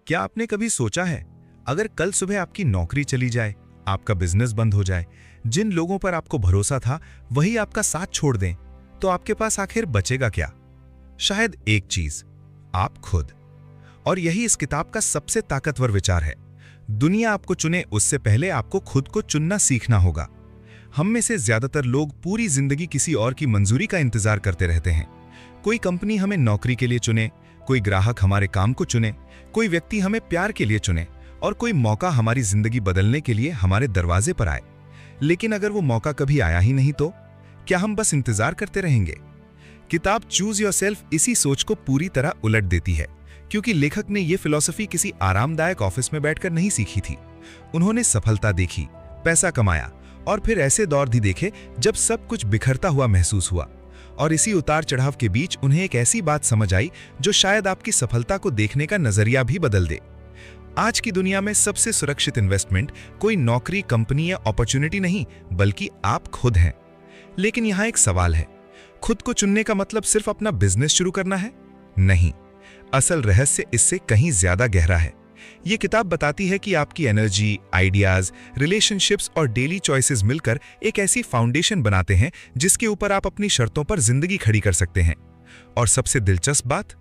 क्या आपने कभी सोचा है, अगर कल सुबह आपकी नौकरी चली जाए, आपका बिजनेस बंद हो जाए, जिन लोगों पर आपको भरोसा था वही आपका साथ छोड़ दें, तो आपके पास आखिर बचेगा क्या? शायद एक चीज, आप खुद। और यही इस किताब का सबसे ताकतवर विचार है। दुनिया आपको चुने उससे पहले आपको खुद को चुनना सीखना होगा। हम में से ज्यादातर लोग पूरी जिंदगी किसी और की मंजूरी का इंतजार करते रहते हैं। कोई कंपनी हमें नौकरी के लिए चुने, कोई ग्राहक हमारे काम को चुने, कोई व्यक्ति हमें प्यार के लिए चुने और कोई मौका हमारी जिंदगी बदलने के लिए हमारे दरवाजे पर आए। लेकिन अगर वो मौका कभी आया ही नहीं तो क्या हम बस इंतजार करते रहेंगे? किताब चूज योरसेल्फ इसी सोच को पूरी तरह उलट देती है, क्योंकि लेखक ने यह फिलॉसफी किसी आरामदायक ऑफिस में बैठकर नहीं सीखी थी। उन्होंने सफलता देखी, पैसा कमाया और फिर ऐसे दौर भी देखे जब सब कुछ बिखरता हुआ महसूस हुआ। और इसी उतार चढ़ाव के बीच उन्हें एक ऐसी बात समझ आई जो शायद आपकी सफलता को देखने का नजरिया भी बदल दे। आज की दुनिया में सबसे सुरक्षित इन्वेस्टमेंट कोई नौकरी, कंपनी या अपॉर्चुनिटी नहीं, बल्कि आप खुद हैं। लेकिन यहां एक सवाल है, खुद को चुनने का मतलब सिर्फ अपना बिजनेस शुरू करना है? नहीं, असल रहस्य इससे कहीं ज्यादा गहरा है। यह किताब बताती है कि आपकी एनर्जी, आइडियाज, रिलेशनशिप्स और डेली चॉइसेस मिलकर एक ऐसी फाउंडेशन बनाते हैं जिसके ऊपर आप अपनी शर्तों पर जिंदगी खड़ी कर सकते हैं। और सबसे दिलचस्प बात,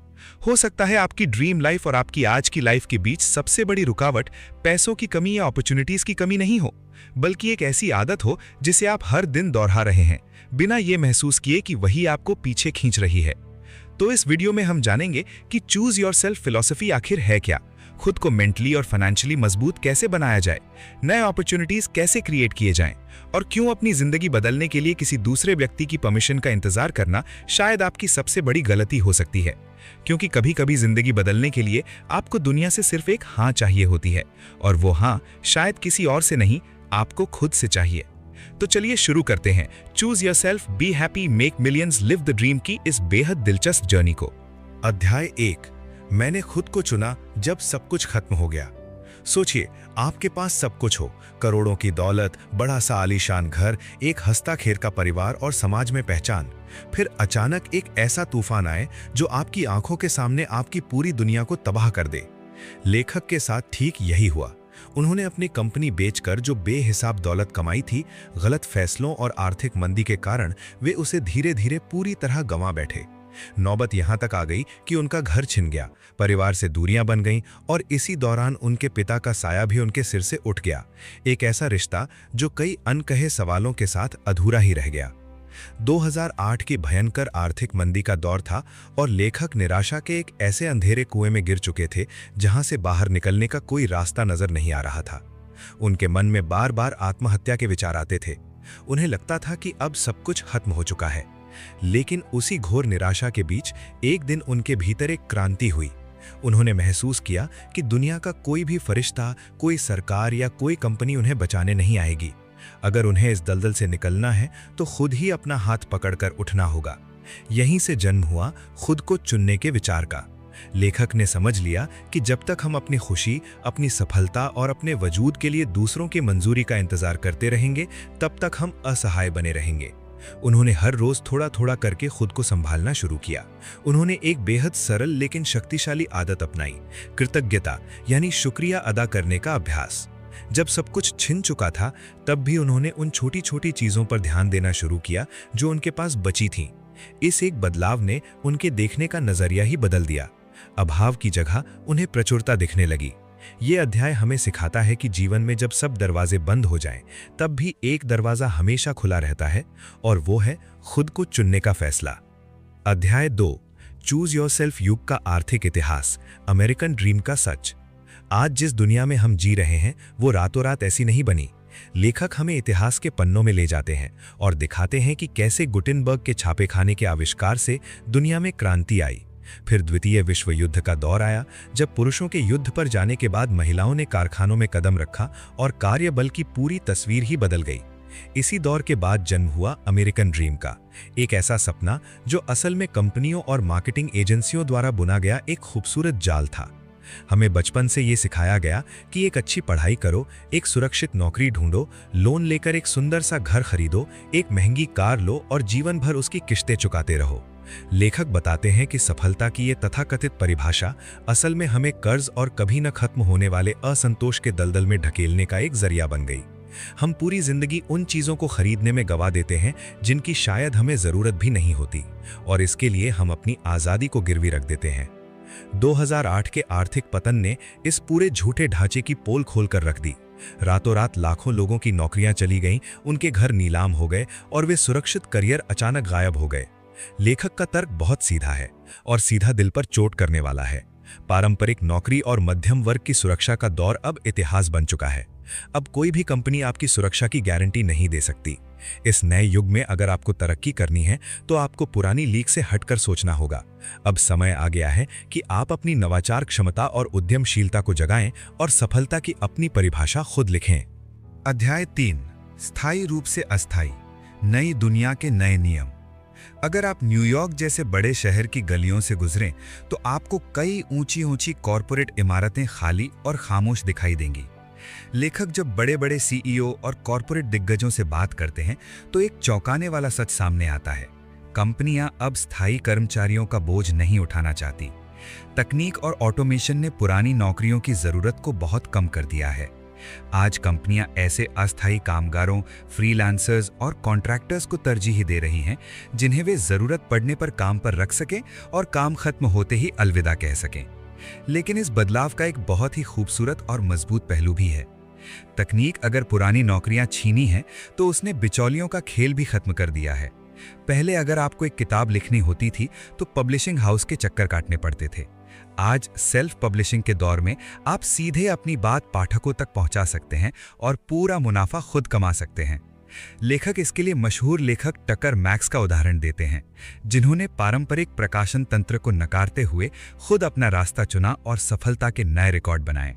हो सकता है आपकी ड्रीम लाइफ और आपकी आज की लाइफ के बीच सबसे बड़ी रुकावट पैसों की कमी या अपॉर्चुनिटीज की कमी नहीं हो, बल्कि एक ऐसी आदत हो जिसे आप हर दिन दोहरा रहे हैं, बिना यह महसूस किए कि वही आपको पीछे खींच रही है। तो इस वीडियो में हम जानेंगे कि चूज योरसेल्फ फिलॉसफी आखिर है क्या, खुद को मेंटली और फाइनेंशियली मजबूत कैसे बनाया जाए, नए अपॉर्चुनिटीज कैसे क्रिएट किए जाएं, और क्यों अपनी जिंदगी बदलने के लिए किसी दूसरे व्यक्ति की परमिशन का इंतजार करना शायद आपकी सबसे बड़ी गलती हो सकती है। क्योंकि कभी कभी जिंदगी बदलने के लिए आपको दुनिया से सिर्फ एक हाँ चाहिए होती है, और वो हाँ शायद किसी और से नहीं, आपको खुद से चाहिए। तो चलिए शुरू करते हैं choose yourself, be happy, make millions, live the dream की इस बेहद दिलचस्प जर्नी को। अध्याय 1, मैंने खुद को चुना जब सब कुछ खत्म हो गया। सोचिए, आपके पास सब कुछ हो, करोड़ों की दौलत, बड़ा सा आलीशान घर, एक हंसता खेलता परिवार और समाज में पहचान। फिर अचानक एक ऐसा तूफान आए जो आपकी आंखों के सामने आपकी पूरी दुनिया को तबाह कर दे। लेखक के साथ ठीक यही हुआ। उन्होंने अपनी कंपनी बेचकर जो बेहिसाब दौलत कमाई थी, गलत फैसलों और आर्थिक मंदी के कारण वे उसे धीरे धीरे पूरी तरह गंवा बैठे। नौबत यहां तक आ गई कि उनका घर छिन गया, परिवार से दूरियां बन गईं और इसी दौरान उनके पिता का साया भी उनके सिर से उठ गया। एक ऐसा रिश्ता जो कई अनकहे सवालों के साथ अधूरा ही रह गया। 2008 की भयंकर आर्थिक मंदी का दौर था और लेखक निराशा के एक ऐसे अंधेरे कुएं में गिर चुके थे जहां से बाहर निकलने का कोई रास्ता नजर नहीं आ रहा था। उनके मन में बार बार आत्महत्या के विचार आते थे। उन्हें लगता था कि अब सब कुछ खत्म हो चुका है। लेकिन उसी घोर निराशा के बीच एक दिन उनके भीतर एक क्रांति हुई। उन्होंने महसूस किया कि दुनिया का कोई भी फरिश्ता, कोई सरकार या कोई कंपनी उन्हें बचाने नहीं आएगी। अगर उन्हें इस दलदल से निकलना है तो खुद ही अपना हाथ पकड़कर उठना होगा। यहीं से जन्म हुआ खुद को चुनने के विचार का। लेखक ने समझ लिया कि जब तक हम अपनी खुशी, अपनी सफलता और अपने वजूद के लिए दूसरों की मंजूरी का इंतजार करते रहेंगे, तब तक हम असहाय बने रहेंगे। उन्होंने हर रोज थोड़ा थोड़ा करके खुद को संभालना शुरू किया। उन्होंने एक बेहद सरल लेकिन शक्तिशाली आदत अपनाई, कृतज्ञता यानी शुक्रिया अदा करने का अभ्यास। जब सब कुछ छिन चुका था, तब भी उन्होंने उन छोटी छोटी चीजों पर ध्यान देना शुरू किया जो उनके पास बची थीं। इस एक बदलाव ने उनके देखने का नजरिया ही बदल दिया। अभाव की जगह उन्हें प्रचुरता दिखने लगी। ये अध्याय हमें सिखाता है कि जीवन में जब सब दरवाजे बंद हो जाएं, तब भी एक दरवाजा हमेशा खुला रहता है, और वो है खुद को चुनने का फैसला। अध्याय 2, चूज योरसेल्फ युग का आर्थिक इतिहास, अमेरिकन ड्रीम का सच। आज जिस दुनिया में हम जी रहे हैं वो रातों रात ऐसी नहीं बनी। लेखक हमें इतिहास के पन्नों में ले जाते हैं और दिखाते हैं कि कैसे गुटेनबर्ग के छापेखाने के आविष्कार से दुनिया में क्रांति आई। फिर द्वितीय विश्व युद्ध का दौर आया, जब पुरुषों के युद्ध पर जाने के बाद महिलाओं ने कारखानों में कदम रखा और कार्यबल की पूरी तस्वीर ही बदल गई। इसी दौर के बाद जन्म हुआ अमेरिकन ड्रीम का, एक ऐसा सपना जो असल में कंपनियों और मार्केटिंग एजेंसियों द्वारा बुना गया एक खूबसूरत जाल था। हमें बचपन से ये सिखाया गया कि एक अच्छी पढ़ाई करो, एक सुरक्षित नौकरी ढूंढो, लोन लेकर एक सुंदर सा घर खरीदो, एक महंगी कार लो और जीवन भर उसकी किश्तें चुकाते रहो। लेखक बताते हैं कि सफलता की ये तथाकथित परिभाषा असल में हमें कर्ज और कभी न खत्म होने वाले असंतोष के दलदल में ढकेलने का एक जरिया बन गई। हम पूरी जिंदगी उन चीजों को खरीदने में गवा देते हैं जिनकी शायद हमें जरूरत भी नहीं होती, और इसके लिए हम अपनी आजादी को गिरवी रख देते हैं। 2008 के आर्थिक पतन ने इस पूरे झूठे ढांचे की पोल खोलकर रख दी। रातों रात लाखों लोगों की नौकरियां चली गईं, उनके घर नीलाम हो गए और वे सुरक्षित करियर अचानक गायब हो गए। लेखक का तर्क बहुत सीधा है और सीधा दिल पर चोट करने वाला है। पारंपरिक नौकरी और मध्यम वर्ग की सुरक्षा का दौर अब इतिहास बन चुका है। अब कोई भी कंपनी आपकी सुरक्षा की गारंटी नहीं दे सकती। इस नए युग में अगर आपको तरक्की करनी है तो आपको पुरानी लीक से हटकर सोचना होगा। अब समय आ गया है कि आप अपनी नवाचार क्षमता और उद्यमशीलता को जगाएं और सफलता की अपनी परिभाषा खुद लिखें। अध्याय 3, स्थायी रूप से अस्थायी, नई दुनिया के नए नियम। अगर आप न्यूयॉर्क जैसे बड़े शहर की गलियों से गुजरें तो आपको कई ऊंची ऊंची कॉरपोरेट इमारतें खाली और खामोश दिखाई देंगी। लेखक जब बड़े बड़े सीईओ और कॉरपोरेट दिग्गजों से बात करते हैं तो एक चौंकाने वाला सच सामने आता है। कंपनियां अब स्थायी कर्मचारियों का बोझ नहीं उठाना चाहती। तकनीक और ऑटोमेशन ने पुरानी नौकरियों की जरूरत को बहुत कम कर दिया है। आज कंपनियां ऐसे अस्थायी कामगारों, फ्रीलांसर्स और कॉन्ट्रैक्टर्स को तरजीह दे रही हैं जिन्हें वे जरूरत पड़ने पर काम पर रख सकें और काम खत्म होते ही अलविदा कह सकें। लेकिन इस बदलाव का एक बहुत ही खूबसूरत और मजबूत पहलू भी है। तकनीक अगर पुरानी नौकरियां छीनी हैं तो उसने बिचौलियों का खेल भी खत्म कर दिया है। पहले अगर आपको एक किताब लिखनी होती थी तो पब्लिशिंग हाउस के चक्कर काटने पड़ते थे। आज सेल्फ पब्लिशिंग के दौर में आप सीधे अपनी बात पाठकों तक पहुंचा सकते हैं और पूरा मुनाफा खुद कमा सकते हैं। लेखक इसके लिए मशहूर लेखक टकर मैक्स का उदाहरण देते हैं, जिन्होंने पारंपरिक प्रकाशन तंत्र को नकारते हुए खुद अपना रास्ता चुना और सफलता के नए रिकॉर्ड बनाए।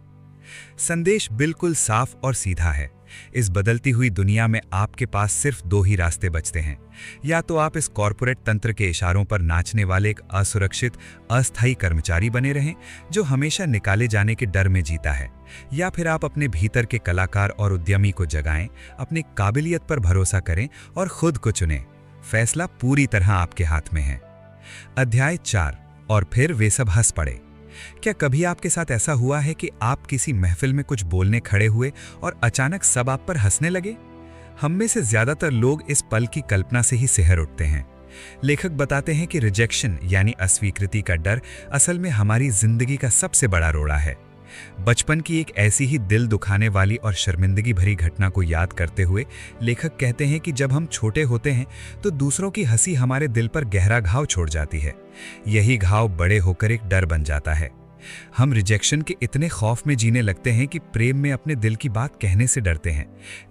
संदेश बिल्कुल साफ और सीधा है। इस बदलती हुई दुनिया में आपके पास सिर्फ 2 ही रास्ते बचते हैं। या तो आप इस कॉरपोरेट तंत्र के इशारों पर नाचने वाले एक असुरक्षित, अस्थायी कर्मचारी बने रहें जो हमेशा निकाले जाने के डर में जीता है, या फिर आप अपने भीतर के कलाकार और उद्यमी को जगाएं, अपनी काबिलियत पर भरोसा करें और खुद को चुनें। फैसला पूरी तरह आपके हाथ में है। अध्याय 4, और फिर वे सब हंस पड़े। क्या कभी आपके साथ ऐसा हुआ है कि आप किसी महफिल में कुछ बोलने खड़े हुए और अचानक सब आप पर हंसने लगे? हम में से ज्यादातर लोग इस पल की कल्पना से ही सिहर उठते हैं। लेखक बताते हैं कि रिजेक्शन यानी अस्वीकृति का डर असल में हमारी जिंदगी का सबसे बड़ा रोड़ा है। बचपन की एक ऐसी ही दिल दुखाने वाली और शर्मिंदगी भरी घटना को याद करते हुए लेखक कहते हैं कि जब हम छोटे होते हैं तो दूसरों की हंसी हमारे दिल पर गहरा घाव छोड़ जाती है। यही घाव बड़े होकर एक डर बन जाता है। हम रिजेक्शन के इतने खौफ में जीने लगते हैं कि प्रेम में अपने दिल की बात कहने से डरते हैं,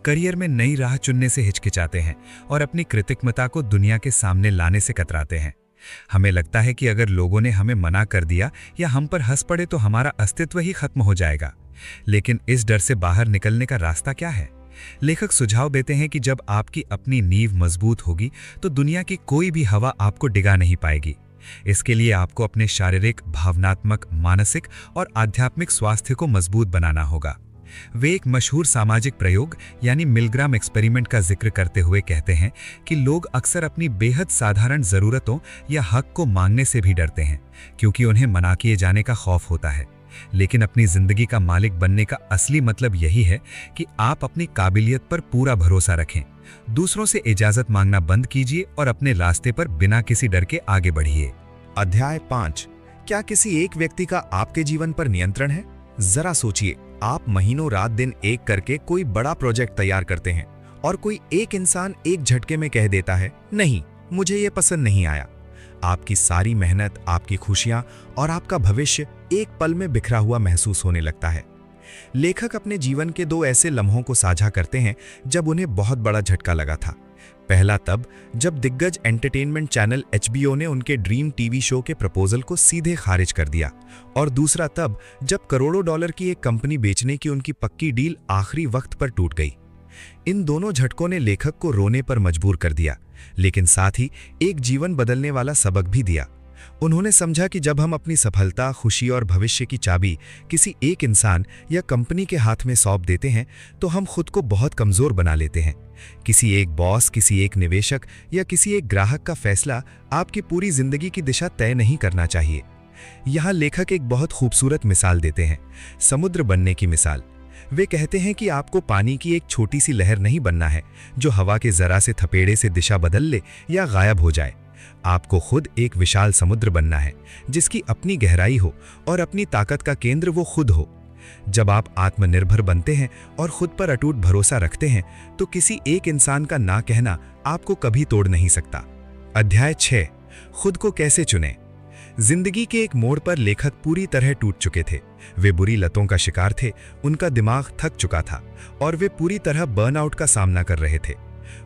करियर में नई राह चुनने से हिचकिचाते हैं और अपनी कृतज्ञता को दुनिया के सामने लाने से कतराते हैं। हमें लगता है कि अगर लोगों ने हमें मना कर दिया या हम पर हंस पड़े तो हमारा अस्तित्व ही खत्म हो जाएगा। लेकिन इस डर से बाहर निकलने का रास्ता क्या है? लेखक सुझाव देते हैं कि जब आपकी अपनी नींव मजबूत होगी तो दुनिया की कोई भी हवा आपको डिगा नहीं पाएगी। इसके लिए आपको अपने शारीरिक, भावनात्मक, मानसिक और आध्यात्मिक स्वास्थ्य को मजबूत बनाना होगा। वे एक मशहूर सामाजिक प्रयोग यानी मिलग्राम एक्सपेरिमेंट का जिक्र करते हुए कहते हैं कि लोग अक्सर अपनी बेहद साधारण जरूरतों या हक को मांगने से भी डरते हैं क्योंकि उन्हें मना किए जाने का खौफ होता है। लेकिन अपनी जिंदगी का मालिक बनने का असली मतलब यही है कि आप अपनी काबिलियत पर पूरा भरोसा रखें। दूसरों से इजाजत मांगना बंद कीजिए और अपने रास्ते पर बिना किसी डर के आगे बढ़िए। अध्याय 5, क्या किसी एक व्यक्ति का आपके जीवन पर नियंत्रण है? जरा सोचिए, आप महीनों रात दिन एक करके कोई बड़ा प्रोजेक्ट तैयार करते हैं और कोई एक इंसान एक झटके में कह देता है, नहीं, मुझे ये पसंद नहीं आया। आपकी सारी मेहनत, आपकी खुशियां और आपका भविष्य एक पल में बिखरा हुआ महसूस होने लगता है। लेखक अपने जीवन के 2 ऐसे लम्हों को साझा करते हैं जब उन्हें बहुत बड़ा झटका लगा था। पहला तब जब दिग्गज एंटरटेनमेंट चैनल HBO ने उनके ड्रीम टीवी शो के प्रपोजल को सीधे खारिज कर दिया, और दूसरा तब जब करोड़ों डॉलर की एक कंपनी बेचने की उनकी पक्की डील आखिरी वक्त पर टूट गई। इन दोनों झटकों ने लेखक को रोने पर मजबूर कर दिया, लेकिन साथ ही एक जीवन बदलने वाला सबक भी दिया। उन्होंने समझा कि जब हम अपनी सफलता, खुशी और भविष्य की चाबी किसी एक इंसान या कंपनी के हाथ में सौंप देते हैं तो हम खुद को बहुत कमजोर बना लेते हैं। किसी एक बॉस, किसी एक निवेशक या किसी एक ग्राहक का फैसला आपकी पूरी जिंदगी की दिशा तय नहीं करना चाहिए। यहाँ लेखक एक बहुत खूबसूरत मिसाल देते हैं, समुद्र बनने की मिसाल। वे कहते हैं कि आपको पानी की एक छोटी सी लहर नहीं बनना है जो हवा के जरा से थपेड़े से दिशा बदल ले या गायब हो जाए। आपको खुद एक विशाल समुद्र बनना है जिसकी अपनी गहराई हो और अपनी ताकत का केंद्र वो खुद हो। जब आप आत्मनिर्भर बनते हैं और खुद पर अटूट भरोसा रखते हैं तो किसी एक इंसान का ना कहना आपको कभी तोड़ नहीं सकता। अध्याय 6, खुद को कैसे चुनें। जिंदगी के एक मोड़ पर लेखक पूरी तरह टूट चुके थे। वे बुरी लतों का शिकार थे, उनका दिमाग थक चुका था और वे पूरी तरह बर्नआउट का सामना कर रहे थे।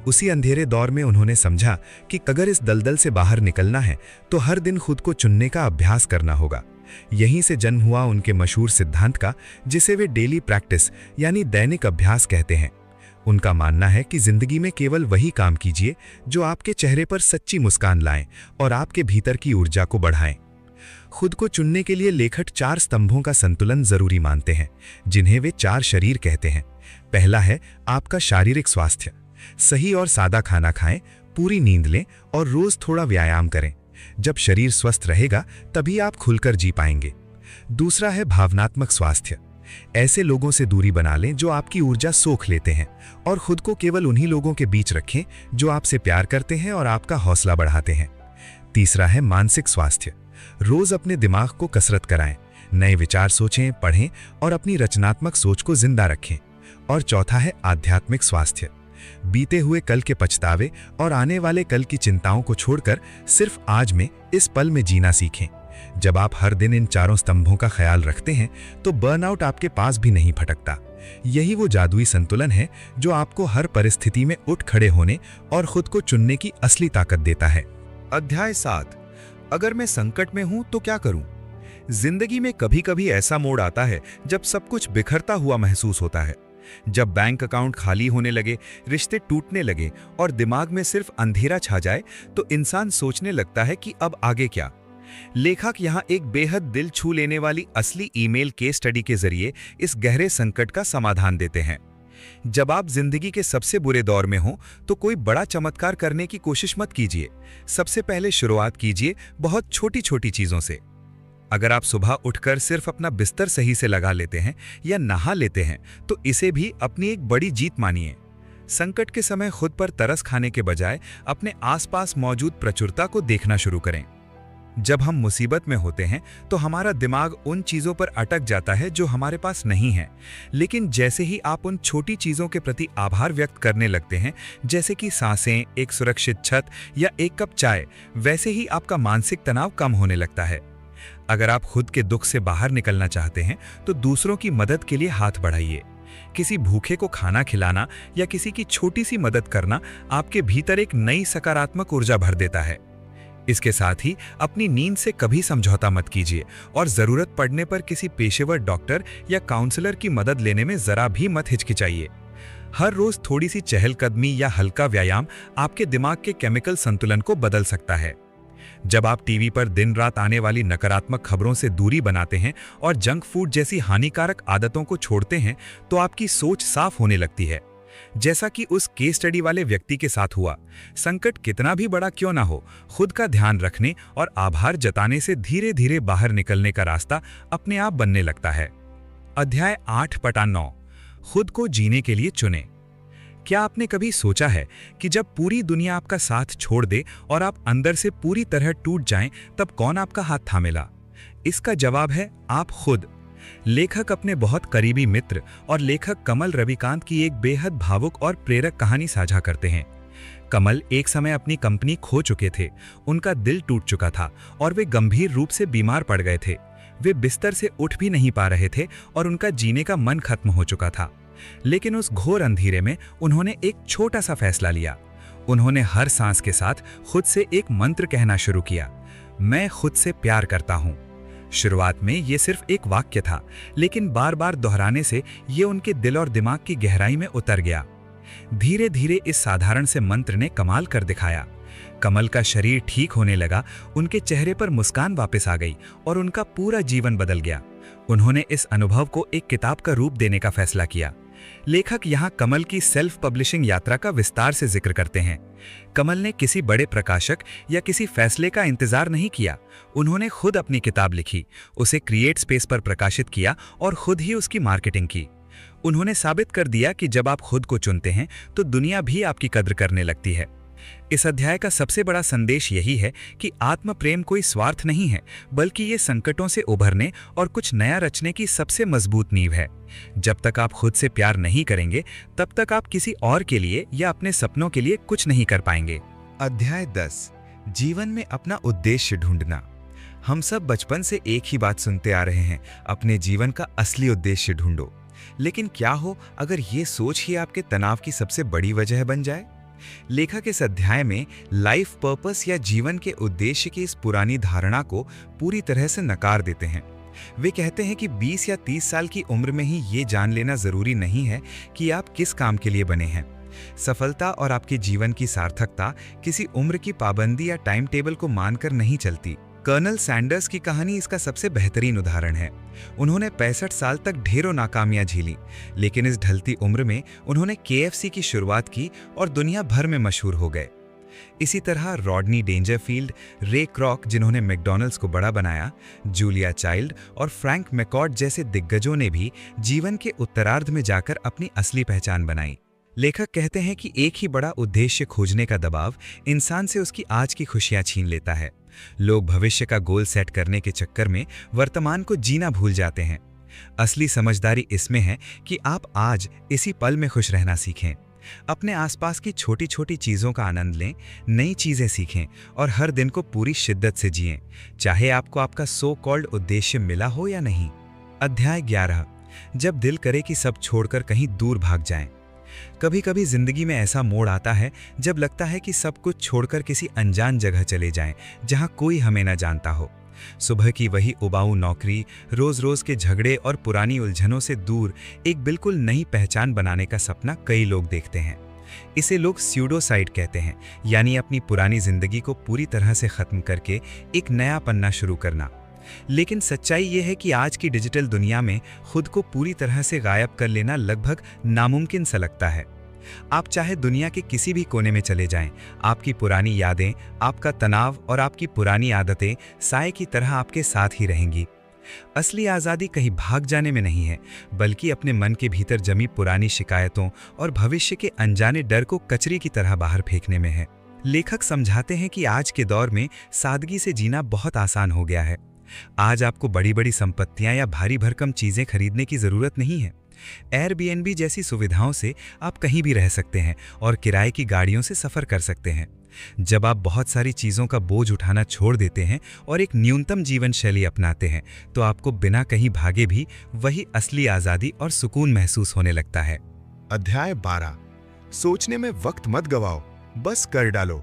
उसी अंधेरे दौर में उन्होंने समझा कि अगर इस दलदल से बाहर निकलना है तो हर दिन खुद को चुनने का अभ्यास करना होगा। यहीं से जन्म हुआ उनके मशहूर सिद्धांत का, जिसे वे डेली प्रैक्टिस यानी दैनिक अभ्यास कहते हैं। उनका मानना है कि जिंदगी में केवल वही काम कीजिए जो आपके चेहरे पर सच्ची मुस्कान लाएं और आपके भीतर की ऊर्जा को बढ़ाएं। खुद को चुनने के लिए लेखक 4 स्तंभों का संतुलन जरूरी मानते हैं, जिन्हें वे 4 शरीर कहते हैं। पहला है आपका शारीरिक स्वास्थ्य। सही और सादा खाना खाएं, पूरी नींद लें और रोज थोड़ा व्यायाम करें। जब शरीर स्वस्थ रहेगा तभी आप खुलकर जी पाएंगे। दूसरा है भावनात्मक स्वास्थ्य। ऐसे लोगों से दूरी बना लें जो आपकी ऊर्जा सोख लेते हैं और खुद को केवल उन्हीं लोगों के बीच रखें जो आपसे प्यार करते हैं और आपका हौसला बढ़ाते हैं। तीसरा है मानसिक स्वास्थ्य। रोज अपने दिमाग को कसरत कराएं, नए विचार सोचें, पढ़ें और अपनी रचनात्मक सोच को जिंदा रखें। और चौथा है आध्यात्मिक स्वास्थ्य। बीते हुए कल के पछतावे और आने वाले कल की चिंताओं को छोड़कर सिर्फ आज में, इस पल में जीना सीखें। जब आप हर दिन इन 4 स्तंभों का ख्याल रखते हैं तो बर्नआउट आपके पास भी नहीं भटकता। यही वो जादुई संतुलन है जो आपको हर परिस्थिति में उठ खड़े होने और खुद को चुनने की असली ताकत देता है। अध्याय 7, अगर मैं संकट में हूं तो क्या करूं। जिंदगी में कभी कभी ऐसा मोड़ आता है जब सब कुछ बिखरता हुआ महसूस होता है। जब बैंक अकाउंट खाली होने लगे, रिश्ते टूटने लगे और दिमाग में सिर्फ अंधेरा छा जाए तो इंसान सोचने लगता है कि अब आगे क्या। लेखक यहाँ एक बेहद दिल छू लेने वाली असली ईमेल केस स्टडी के जरिए इस गहरे संकट का समाधान देते हैं। जब आप जिंदगी के सबसे बुरे दौर में हो तो कोई बड़ा चमत्कार करने की कोशिश मत कीजिए। सबसे पहले शुरुआत कीजिए बहुत छोटी छोटी चीजों से। अगर आप सुबह उठकर सिर्फ अपना बिस्तर सही से लगा लेते हैं या नहा लेते हैं तो इसे भी अपनी एक बड़ी जीत मानिए। संकट के समय खुद पर तरस खाने के बजाय अपने आसपास मौजूद प्रचुरता को देखना शुरू करें। जब हम मुसीबत में होते हैं तो हमारा दिमाग उन चीजों पर अटक जाता है जो हमारे पास नहीं है, लेकिन जैसे ही आप उन छोटी चीजों के प्रति आभार व्यक्त करने लगते हैं, जैसे कि सांसें, एक सुरक्षित छत या एक कप चाय, वैसे ही आपका मानसिक तनाव कम होने लगता है। अगर आप खुद के दुख से बाहर निकलना चाहते हैं तो दूसरों की मदद के लिए हाथ बढ़ाइए। किसी भूखे को खाना खिलाना या किसी की छोटी सी मदद करना आपके भीतर एक नई सकारात्मक ऊर्जा भर देता है। इसके साथ ही अपनी नींद से कभी समझौता मत कीजिए और जरूरत पड़ने पर किसी पेशेवर डॉक्टर या काउंसलर की मदद लेने में जरा भी मत हिचकिचाइए। हर रोज थोड़ी सी चहलकदमी या हल्का व्यायाम आपके दिमाग के केमिकल संतुलन को बदल सकता है। जब आप टीवी पर दिन रात आने वाली नकारात्मक खबरों से दूरी बनाते हैं और जंक फूड जैसी हानिकारक आदतों को छोड़ते हैं तो आपकी सोच साफ होने लगती है। जैसा कि उस केस स्टडी वाले व्यक्ति के साथ हुआ, संकट कितना भी बड़ा क्यों ना हो, खुद का ध्यान रखने और आभार जताने से धीरे धीरे बाहर निकलने का रास्ता अपने आप बनने लगता है। अध्याय 8/9, खुद को जीने के लिए चुनें। क्या आपने कभी सोचा है कि जब पूरी दुनिया आपका साथ छोड़ दे और आप अंदर से पूरी तरह टूट जाएं, तब कौन आपका हाथ थामेला? इसका जवाब है आप खुद। लेखक अपने बहुत करीबी मित्र और लेखक कमल रविकांत की एक बेहद भावुक और प्रेरक कहानी साझा करते हैं। कमल एक समय अपनी कंपनी खो चुके थे, उनका दिल टूट चुका था और वे गंभीर रूप से बीमार पड़ गए थे। वे बिस्तर से उठ भी नहीं पा रहे थे और उनका जीने का मन खत्म हो चुका था। लेकिन उस घोर अंधेरे में उन्होंने एक छोटा सा फैसला लिया। उन्होंने हर सांस के साथ खुद से एक मंत्र कहना शुरू किया, मैं खुद से प्यार करता हूं। शुरुआत में ये सिर्फ एक वाक्य था, लेकिन बार बार दोहराने से ये उनके दिल और दिमाग की गहराई में उतर गया। धीरे धीरे इस साधारण से मंत्र ने कमाल कर दिखाया। कमल का शरीर ठीक होने लगा, उनके चेहरे पर मुस्कान वापस आ गई और उनका पूरा जीवन बदल गया। उन्होंने इस अनुभव को एक किताब का रूप देने का फैसला किया। लेखक यहाँ कमल की सेल्फ पब्लिशिंग यात्रा का विस्तार से जिक्र करते हैं। कमल ने किसी बड़े प्रकाशक या किसी फैसले का इंतजार नहीं किया। उन्होंने खुद अपनी किताब लिखी, उसे क्रिएट स्पेस पर प्रकाशित किया और खुद ही उसकी मार्केटिंग की। उन्होंने साबित कर दिया कि जब आप खुद को चुनते हैं तो दुनिया भी आपकी कद्र करने लगती है। इस अध्याय का सबसे बड़ा संदेश यही है कि आत्म प्रेम कोई स्वार्थ नहीं है, बल्कि ये संकटों से उभरने और कुछ नया रचने की सबसे मजबूत नींव है। जब तक आप खुद से प्यार नहीं करेंगे, तब तक आप किसी और के लिए या अपने सपनों के लिए कुछ नहीं कर पाएंगे। अध्याय 10, जीवन में अपना उद्देश्य ढूंढना। हम सब बचपन से एक ही बात सुनते आ रहे हैं, अपने जीवन का असली उद्देश्य ढूंढो। लेकिन क्या हो अगर ये सोच ही आपके तनाव की सबसे बड़ी वजह बन जाए? लेखक इस अध्याय में लाइफ पर्पस या जीवन के उद्देश्य की इस पुरानी धारणा को पूरी तरह से नकार देते हैं। वे कहते हैं कि 20 या 30 साल की उम्र में ही ये जान लेना जरूरी नहीं है कि आप किस काम के लिए बने हैं। सफलता और आपके जीवन की सार्थकता किसी उम्र की पाबंदी या टाइम टेबल को मानकर नहीं चलती। कर्नल सैंडर्स की कहानी इसका सबसे बेहतरीन उदाहरण है। उन्होंने 65 साल तक ढेरों नाकामियां झेली, लेकिन इस ढलती उम्र में उन्होंने KFC की शुरुआत की और दुनिया भर में मशहूर हो गए। इसी तरह रॉडनी डेंजरफील्ड, रे क्रॉक जिन्होंने मैकडॉनल्ड्स को बड़ा बनाया, जूलिया चाइल्ड और फ्रैंक मैकॉर्ड जैसे दिग्गजों ने भी जीवन के उत्तरार्ध में जाकर अपनी असली पहचान बनाई। लेखक कहते हैं कि एक ही बड़ा उद्देश्य खोजने का दबाव इंसान से उसकी आज की खुशियां छीन लेता है। लोग भविष्य का गोल सेट करने के चक्कर में वर्तमान को जीना भूल जाते हैं। असली समझदारी इसमें है कि आप आज इसी पल में खुश रहना सीखें। अपने आसपास की छोटी छोटी चीज़ों का आनंद लें, नई चीज़ें सीखें और हर दिन को पूरी शिद्दत से जिएं, चाहे आपको आपका सो कॉल्ड उद्देश्य मिला हो या नहीं। अध्याय 11, जब दिल करे कि सब छोड़कर कहीं दूर भाग जाएं। कभी कभी जिंदगी में ऐसा मोड़ आता है जब लगता है कि सब कुछ छोड़कर किसी अनजान जगह चले जाएं, जहां कोई हमें न जानता हो। सुबह की वही उबाऊ नौकरी, रोज रोज के झगड़े और पुरानी उलझनों से दूर एक बिल्कुल नई पहचान बनाने का सपना कई लोग देखते हैं। इसे लोग स्यूडोसाइड कहते हैं, यानी अपनी पुरानी जिंदगी को पूरी तरह से खत्म करके एक नया पन्ना शुरू करना। लेकिन सच्चाई यह है कि आज की डिजिटल दुनिया में खुद को पूरी तरह से गायब कर लेना लगभग नामुमकिन सा लगता है। आप चाहे दुनिया के किसी भी कोने में चले जाएं, आपकी पुरानी यादें, आपका तनाव और आपकी पुरानी आदतें साए की तरह आपके साथ ही रहेंगी। असली आज़ादी कहीं भाग जाने में नहीं है, बल्कि अपने मन के भीतर जमी पुरानी शिकायतों और भविष्य के अनजाने डर को कचरे की तरह बाहर फेंकने में है। लेखक समझाते हैं कि आज के दौर में सादगी से जीना बहुत आसान हो गया है। आज आपको बड़ी बड़ी संपत्तियां या भारी भरकम चीजें खरीदने की जरूरत नहीं है। एयरबीएनबी जैसी सुविधाओं से आप कहीं भी रह सकते हैं और किराए की गाड़ियों से सफर कर सकते हैं। जब आप बहुत सारी चीजों का बोझ उठाना छोड़ देते हैं और एक न्यूनतम जीवन शैली अपनाते हैं, तो आपको बिना कहीं भागे भी वही असली आजादी और सुकून महसूस होने लगता है। अध्याय 12, सोचने में वक्त मत गवाओ, बस कर डालो।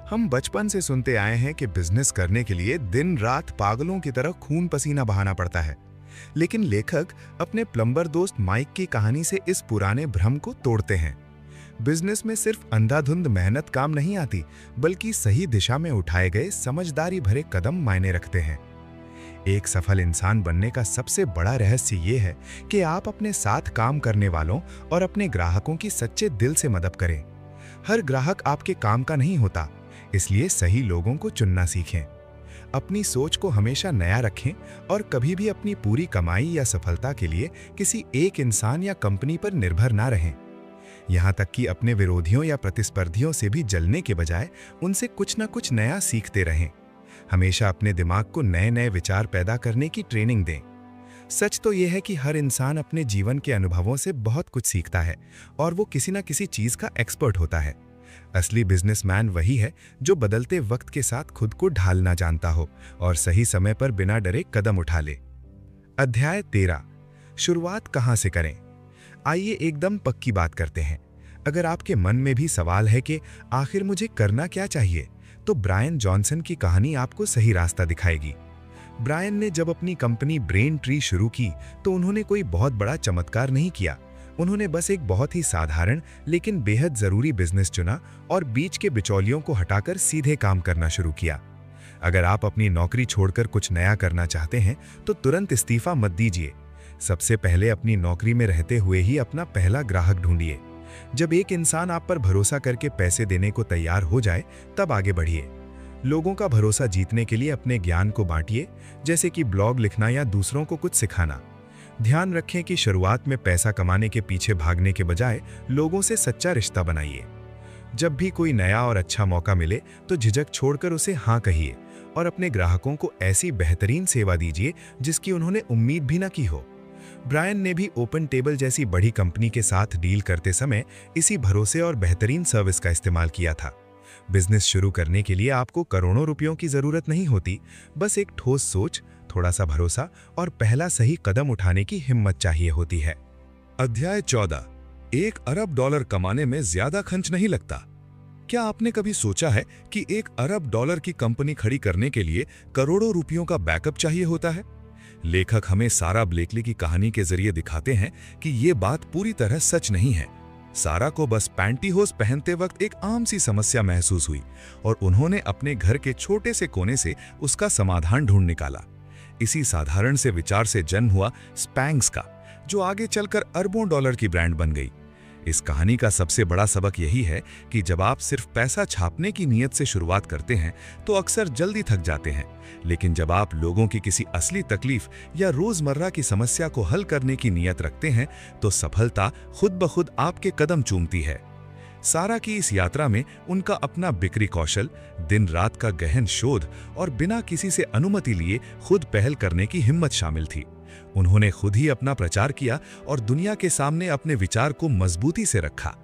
हम बचपन से सुनते आए हैं कि बिजनेस करने के लिए दिन रात पागलों की तरह खून पसीना बहाना पड़ता है। लेकिन लेखक अपने प्लम्बर दोस्त माइक की कहानी से इस पुराने भ्रम को तोड़ते हैं। बिजनेस में सिर्फ अंधाधुंध मेहनत काम नहीं आती, बल्कि सही दिशा में उठाए गए समझदारी भरे कदम मायने रखते हैं। एक सफल इंसान बनने का सबसे बड़ा रहस्य ये है कि आप अपने साथ काम करने वालों और अपने ग्राहकों की सच्चे दिल से मदद करें। हर ग्राहक आपके काम का नहीं होता, इसलिए सही लोगों को चुनना सीखें। अपनी सोच को हमेशा नया रखें और कभी भी अपनी पूरी कमाई या सफलता के लिए किसी एक इंसान या कंपनी पर निर्भर ना रहें। यहाँ तक कि अपने विरोधियों या प्रतिस्पर्धियों से भी जलने के बजाय उनसे कुछ न कुछ नया सीखते रहें। हमेशा अपने दिमाग को नए नए विचार पैदा करने की ट्रेनिंग दें। सच तो यह है कि हर इंसान अपने जीवन के अनुभवों से बहुत कुछ सीखता है और वो किसी न किसी चीज का एक्सपर्ट होता है। असली बिजनेसमैन वही है जो बदलते वक्त के साथ खुद को ढालना जानता हो और सही समय पर बिना डरे कदम उठा ले। अध्याय 13, शुरुआत कहां से करें। आइए एकदम पक्की बात करते हैं। अगर आपके मन में भी सवाल है कि आखिर मुझे करना क्या चाहिए, तो ब्रायन जॉनसन की कहानी आपको सही रास्ता दिखाएगी। ब्रायन ने जब अपनी कंपनी ब्रेन ट्री शुरू की तो उन्होंने कोई बहुत बड़ा चमत्कार नहीं किया। उन्होंने बस एक बहुत ही साधारण लेकिन बेहद जरूरी बिजनेस चुना और बीच के बिचौलियों को हटाकर सीधे काम करना शुरू किया। अगर आप अपनी नौकरी छोड़कर कुछ नया करना चाहते हैं तो तुरंत इस्तीफा मत दीजिए। सबसे पहले अपनी नौकरी में रहते हुए ही अपना पहला ग्राहक ढूंढिए। जब एक इंसान आप पर भरोसा करके पैसे देने को तैयार हो जाए तब आगे बढ़िए। लोगों का भरोसा जीतने के लिए अपने ज्ञान को बांटिए, जैसे कि ब्लॉग लिखना या दूसरों को कुछ सिखाना। ध्यान रखें कि शुरुआत में पैसा कमाने के पीछे भागने के बजाय लोगों से सच्चा रिश्ता बनाइए। जब भी कोई नया और अच्छा मौका मिले तो झिझक छोड़कर उसे हाँ कहिए और अपने ग्राहकों को ऐसी बेहतरीन सेवा दीजिए जिसकी उन्होंने उम्मीद भी न की हो। ब्रायन ने भी ओपन टेबल जैसी बड़ी कंपनी के साथ डील करते समय इसी भरोसे और बेहतरीन सर्विस का इस्तेमाल किया था। बिजनेस शुरू करने के लिए आपको करोड़ों रुपयों की जरूरत नहीं होती, बस एक ठोस सोच, थोड़ा सा भरोसा और पहला सही कदम उठाने की हिम्मत चाहिए होती है। अध्याय 14। $1 अरब कमाने में ज्यादा खर्च नहीं लगता। क्या आपने कभी सोचा है कि $1 अरब की कंपनी खड़ी करने के लिए करोड़ों रुपयों का बैकअप चाहिए होता है? लेखक हमें सारा ब्लेकली की कहानी के जरिए दिखाते हैं कि ये बात पूरी तरह सच नहीं है। सारा को बस पैंटीहोस पहनते वक्त एक आम सी समस्या महसूस हुई और उन्होंने अपने घर के छोटे से कोने से उसका समाधान ढूंढ निकाला। इसी साधारण से विचार से जन्म हुआ स्पैंक्स का, जो आगे चलकर अरबों डॉलर की ब्रांड बन गई। इस कहानी का सबसे बड़ा सबक यही है कि जब आप सिर्फ पैसा छापने की नीयत से शुरुआत करते हैं तो अक्सर जल्दी थक जाते हैं, लेकिन जब आप लोगों की किसी असली तकलीफ या रोजमर्रा की समस्या को हल करने की नीयत रखते हैं तो सफलता खुद ब खुद आपके कदम चूमती है। सारा की इस यात्रा में उनका अपना बिक्री कौशल, दिन रात का गहन शोध और बिना किसी से अनुमति लिए खुद पहल करने की हिम्मत शामिल थी। उन्होंने खुद ही अपना प्रचार किया और दुनिया के सामने अपने विचार को मजबूती से रखा।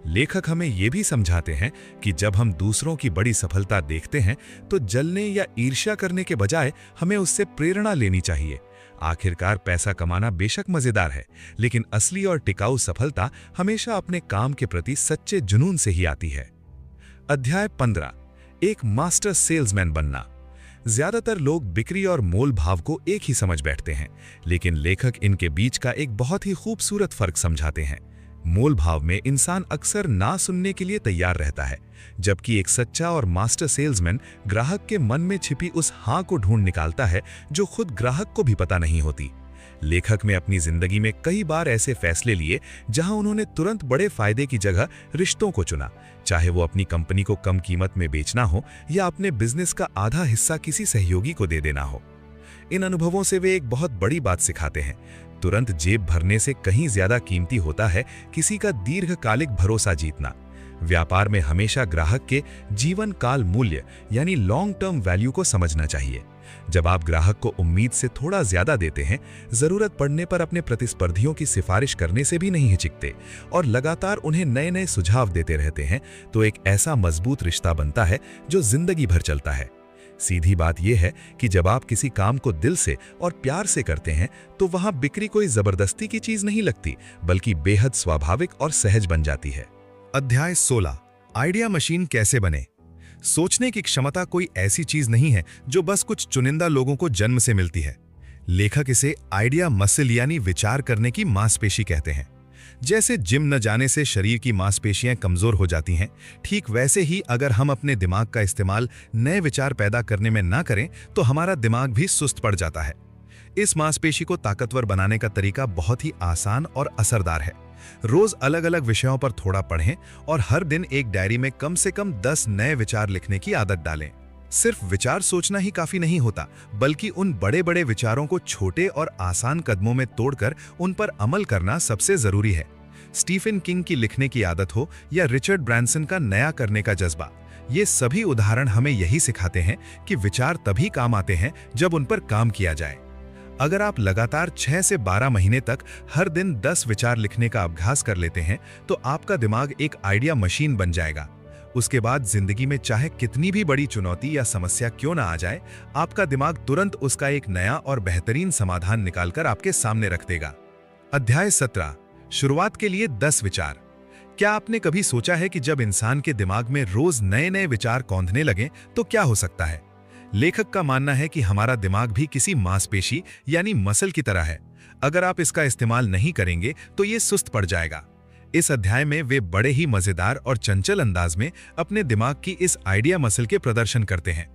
लेखक हमें यह भी समझाते हैं कि जब हम दूसरों की बड़ी सफलता देखते हैं तो जलने या ईर्ष्या करने के बजाय हमें उससे प्रेरणा लेनी चाहिए। आखिरकार पैसा कमाना बेशक मजेदार है, लेकिन असली और टिकाऊ सफलता हमेशा अपने काम के प्रति सच्चे जुनून से ही आती है। अध्याय 15। एक मास्टर सेल्समैन बनना। ज्यादातर लोग बिक्री और मोल भाव को एक ही समझ बैठते हैं, लेकिन लेखक इनके बीच का एक बहुत ही खूबसूरत फर्क समझाते हैं। मोल भाव में इंसान अक्सर ना सुनने के लिए तैयार रहता है, जबकि एक सच्चा और मास्टर सेल्समैन ग्राहक के मन में छिपी उस हाँ को ढूंढ निकालता है जो खुद ग्राहक को भी पता नहीं होती। लेखक ने अपनी जिंदगी में कई बार ऐसे फैसले लिए जहां उन्होंने तुरंत बड़े फायदे की जगह रिश्तों को चुना, चाहे वो अपनी कंपनी को कम कीमत में बेचना हो या अपने बिजनेस का आधा हिस्सा किसी सहयोगी को दे देना हो। इन अनुभवों से वे एक बहुत बड़ी बात सिखाते हैं। तुरंत जेब भरने से कहीं ज्यादा कीमती होता है किसी का दीर्घकालिक भरोसा जीतना। व्यापार में हमेशा ग्राहक के जीवन काल मूल्य यानी लॉन्ग टर्म वैल्यू को समझना चाहिए। जब आप ग्राहक को उम्मीद से थोड़ा ज्यादा देते हैं, जरूरत पड़ने पर अपने प्रतिस्पर्धियों की सिफारिश करने से भी नहीं हिचकते और लगातार उन्हें नए नए सुझाव देते रहते हैं, तो एक ऐसा मजबूत रिश्ता बनता है जो जिंदगी भर चलता है। सीधी बात यह है कि जब आप किसी काम को दिल से और प्यार से करते हैं तो वहां बिक्री कोई जबरदस्ती की चीज नहीं लगती, बल्कि बेहद स्वाभाविक और सहज बन जाती है। अध्याय 16। आइडिया मशीन कैसे बने। सोचने की क्षमता कोई ऐसी चीज नहीं है जो बस कुछ चुनिंदा लोगों को जन्म से मिलती है। लेखक इसे आइडिया मसल यानी विचार करने की मांसपेशी कहते हैं। जैसे जिम न जाने से शरीर की मांसपेशियां कमजोर हो जाती हैं, ठीक वैसे ही अगर हम अपने दिमाग का इस्तेमाल नए विचार पैदा करने में ना करें तो हमारा दिमाग भी सुस्त पड़ जाता है। इस मांसपेशी को ताकतवर बनाने का तरीका बहुत ही आसान और असरदार है। रोज अलग अलग विषयों पर थोड़ा पढ़ें और हर दिन एक डायरी में कम से कम 10 नए विचार लिखने की आदत डालें। सिर्फ विचार सोचना ही काफी नहीं होता, बल्कि उन बड़े बड़े विचारों को छोटे और आसान कदमों में तोड़कर उन पर अमल करना सबसे जरूरी है। स्टीफन किंग की लिखने की आदत हो या रिचर्ड ब्रांसन का नया करने का जज्बा, ये सभी उदाहरण हमें यही सिखाते हैं कि विचार तभी काम आते हैं जब उन पर काम किया जाए। अगर आप लगातार 6 से 12 महीने तक हर दिन 10 विचार लिखने का अभ्यास कर लेते हैं तो आपका दिमाग एक आइडिया मशीन बन जाएगा। उसके बाद जिंदगी में चाहे कितनी भी बड़ी चुनौती या समस्या क्यों ना आ जाए, आपका दिमाग तुरंत उसका एक नया और बेहतरीन समाधान निकालकर आपके सामने रख देगा। अध्याय 17। शुरुआत के लिए 10 विचार। क्या आपने कभी सोचा है कि जब इंसान के दिमाग में रोज नए नए विचार कौंधने लगे तो क्या हो सकता है? लेखक का मानना है कि हमारा दिमाग भी किसी मांसपेशी यानी मसल की तरह है। अगर आप इसका इस्तेमाल नहीं करेंगे तो ये सुस्त पड़ जाएगा। इस अध्याय में वे बड़े ही मजेदार और चंचल अंदाज में अपने दिमाग की इस आइडिया मसल के प्रदर्शन करते हैं।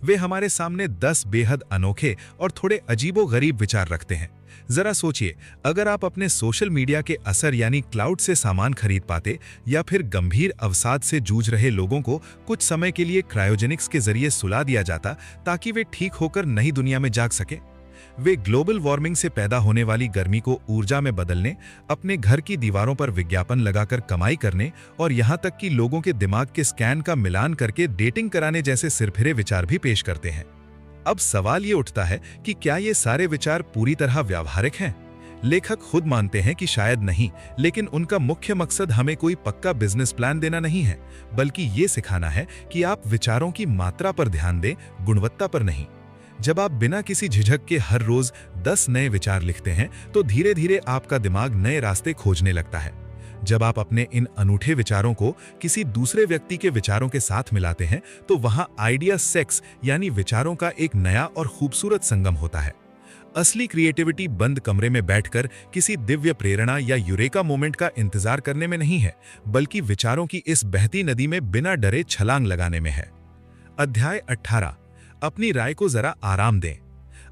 वे हमारे सामने 10 बेहद अनोखे और थोड़े अजीबोगरीब विचार रखते हैं। जरा सोचिए, अगर आप अपने सोशल मीडिया के असर यानी क्लाउड से सामान खरीद पाते, या फिर गंभीर अवसाद से जूझ रहे लोगों को कुछ समय के लिए क्रायोजेनिक्स के जरिए सुला दिया जाता ताकि वे ठीक होकर नई दुनिया में जाग सके। वे ग्लोबल वार्मिंग से पैदा होने वाली गर्मी को ऊर्जा में बदलने, अपने घर की दीवारों पर विज्ञापन लगाकर कमाई करने और यहां तक कि लोगों के दिमाग के स्कैन का मिलान करके डेटिंग कराने जैसे सिरफिरे विचार भी पेश करते हैं। अब सवाल ये उठता है कि क्या ये सारे विचार पूरी तरह व्यावहारिक हैं? लेखक खुद मानते हैं कि शायद नहीं, लेकिन उनका मुख्य मकसद हमें कोई पक्का बिजनेस प्लान देना नहीं है, बल्कि ये सिखाना है कि आप विचारों की मात्रा पर ध्यान दें, गुणवत्ता पर नहीं। जब आप बिना किसी झिझक के हर रोज 10 नए विचार लिखते हैं तो धीरे धीरे आपका दिमाग नए रास्ते खोजने लगता है। जब आप अपने इन अनूठे विचारों को किसी दूसरे व्यक्ति के विचारों के साथ मिलाते हैं तो वहां आइडिया सेक्स यानी विचारों का एक नया और खूबसूरत संगम होता है। असली क्रिएटिविटी बंद कमरे में बैठकर किसी दिव्य प्रेरणा या यूरेका मोमेंट का इंतजार करने में नहीं है, बल्कि विचारों की इस बहती नदी में बिना डरे छलांग लगाने में है। अध्याय 18, अपनी राय को जरा आराम दें।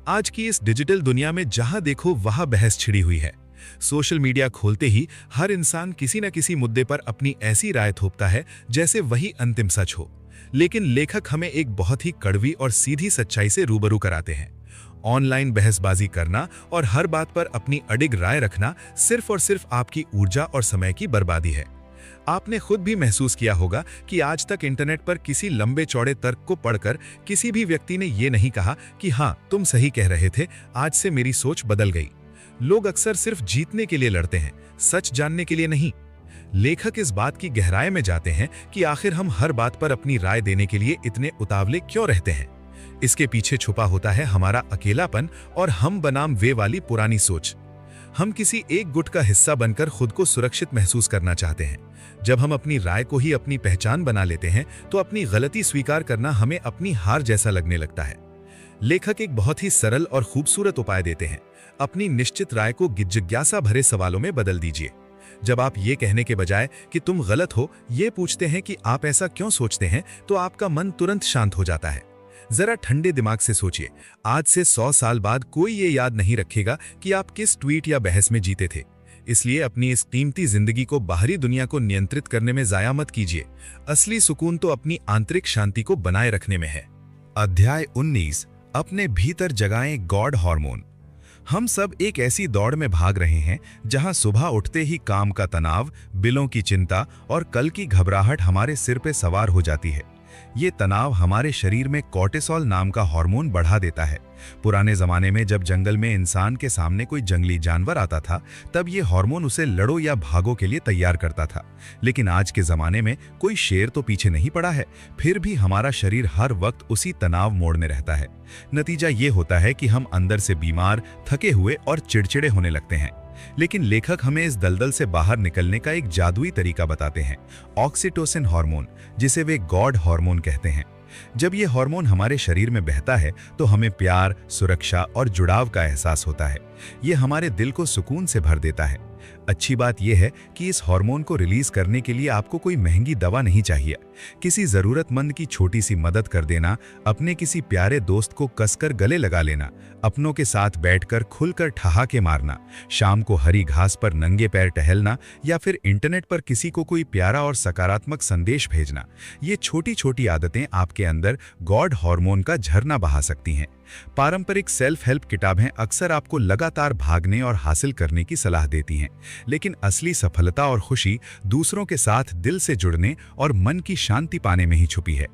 आज की इस डिजिटल दुनिया में जहां देखो वहां बहस छिड़ी हुई है। सोशल मीडिया खोलते ही हर इंसान किसी न किसी मुद्दे पर अपनी ऐसी राय थोपता है जैसे वही अंतिम सच हो। लेकिन लेखक हमें एक बहुत ही कड़वी और सीधी सच्चाई से रूबरू कराते हैं। ऑनलाइन बहसबाजी करना और हर बात पर अपनी अडिग राय रखना सिर्फ और सिर्फ आपकी ऊर्जा और समय की बर्बादी है। आपने खुद भी महसूस किया होगा कि आज तक इंटरनेट पर किसी लंबे चौड़े तर्क को पढ़कर किसी भी व्यक्ति ने यह नहीं कहा कि हाँ, तुम सही कह रहे थे, आज से मेरी सोच बदल गई। लोग अक्सर सिर्फ जीतने के लिए लड़ते हैं, सच जानने के लिए नहीं। लेखक इस बात की गहराई में जाते हैं कि आखिर हम हर बात पर अपनी राय देने के लिए इतने उतावले क्यों रहते हैं। इसके पीछे छुपा होता है हमारा अकेलापन और हम बनाम वे वाली पुरानी सोच। हम किसी एक गुट का हिस्सा बनकर खुद को सुरक्षित महसूस करना चाहते हैं। जब हम अपनी राय को ही अपनी पहचान बना लेते हैं तो अपनी गलती स्वीकार करना हमें अपनी हार जैसा लगने लगता है। लेखक एक बहुत ही सरल और खूबसूरत उपाय देते हैं। अपनी निश्चित राय को जिज्ञासा भरे सवालों में बदल दीजिए। जब आप ये कहने के बजाय कि तुम गलत हो, ये पूछते हैं कि आप ऐसा क्यों सोचते हैं, तो आपका मन तुरंत शांत हो जाता है। जरा ठंडे दिमाग से सोचिए, आज से 100 साल बाद कोई ये याद नहीं रखेगा कि आप किस ट्वीट या बहस में जीते थे। इसलिए अपनी इस कीमती जिंदगी को बाहरी दुनिया को नियंत्रित करने में जाया मत कीजिए। असली सुकून तो अपनी आंतरिक शांति को बनाए रखने में है। अध्याय 19, अपने भीतर जगाएं गॉड हार्मोन। हम सब एक ऐसी दौड़ में भाग रहे हैं जहां सुबह उठते ही काम का तनाव, बिलों की चिंता और कल की घबराहट हमारे सिर पे सवार हो जाती है। ये तनाव हमारे शरीर में कॉर्टिसोल नाम का हार्मोन बढ़ा देता है। पुराने जमाने में जब जंगल में इंसान के सामने कोई जंगली जानवर आता था, तब ये हार्मोन उसे लड़ो या भागो के लिए तैयार करता था। लेकिन आज के जमाने में कोई शेर तो पीछे नहीं पड़ा है, फिर भी हमारा शरीर हर वक्त उसी तनाव मोड़ में रहता है। नतीजा ये होता है कि हम अंदर से बीमार, थके हुए और चिड़चिड़े होने लगते हैं। लेकिन लेखक हमें इस दलदल से बाहर निकलने का एक जादुई तरीका बताते हैं, ऑक्सीटोसिन हार्मोन, जिसे वे गॉड हार्मोन कहते हैं। जब ये हार्मोन हमारे शरीर में बहता है तो हमें प्यार, सुरक्षा और जुड़ाव का एहसास होता है। ये हमारे दिल को सुकून से भर देता है। अच्छी बात यह है कि इस हार्मोन को रिलीज करने के लिए आपको कोई महंगी दवा नहीं चाहिए। किसी जरूरतमंद की छोटी सी मदद कर देना, अपने किसी प्यारे दोस्त को कसकर गले लगा लेना, अपनों के साथ बैठकर खुलकर ठहाके मारना, शाम को हरी घास पर नंगे पैर टहलना या फिर इंटरनेट पर किसी को कोई प्यारा और सकारात्मक संदेश भेजना, ये छोटी छोटी आदतें आपके अंदर गॉड हार्मोन का झरना बहा सकती हैं। पारंपरिक सेल्फ हेल्प किताबें अक्सर आपको लगातार भागने और हासिल करने की सलाह देती हैं, लेकिन असली सफलता और खुशी दूसरों के साथ दिल से जुड़ने और मन की शांति पाने में ही छुपी है।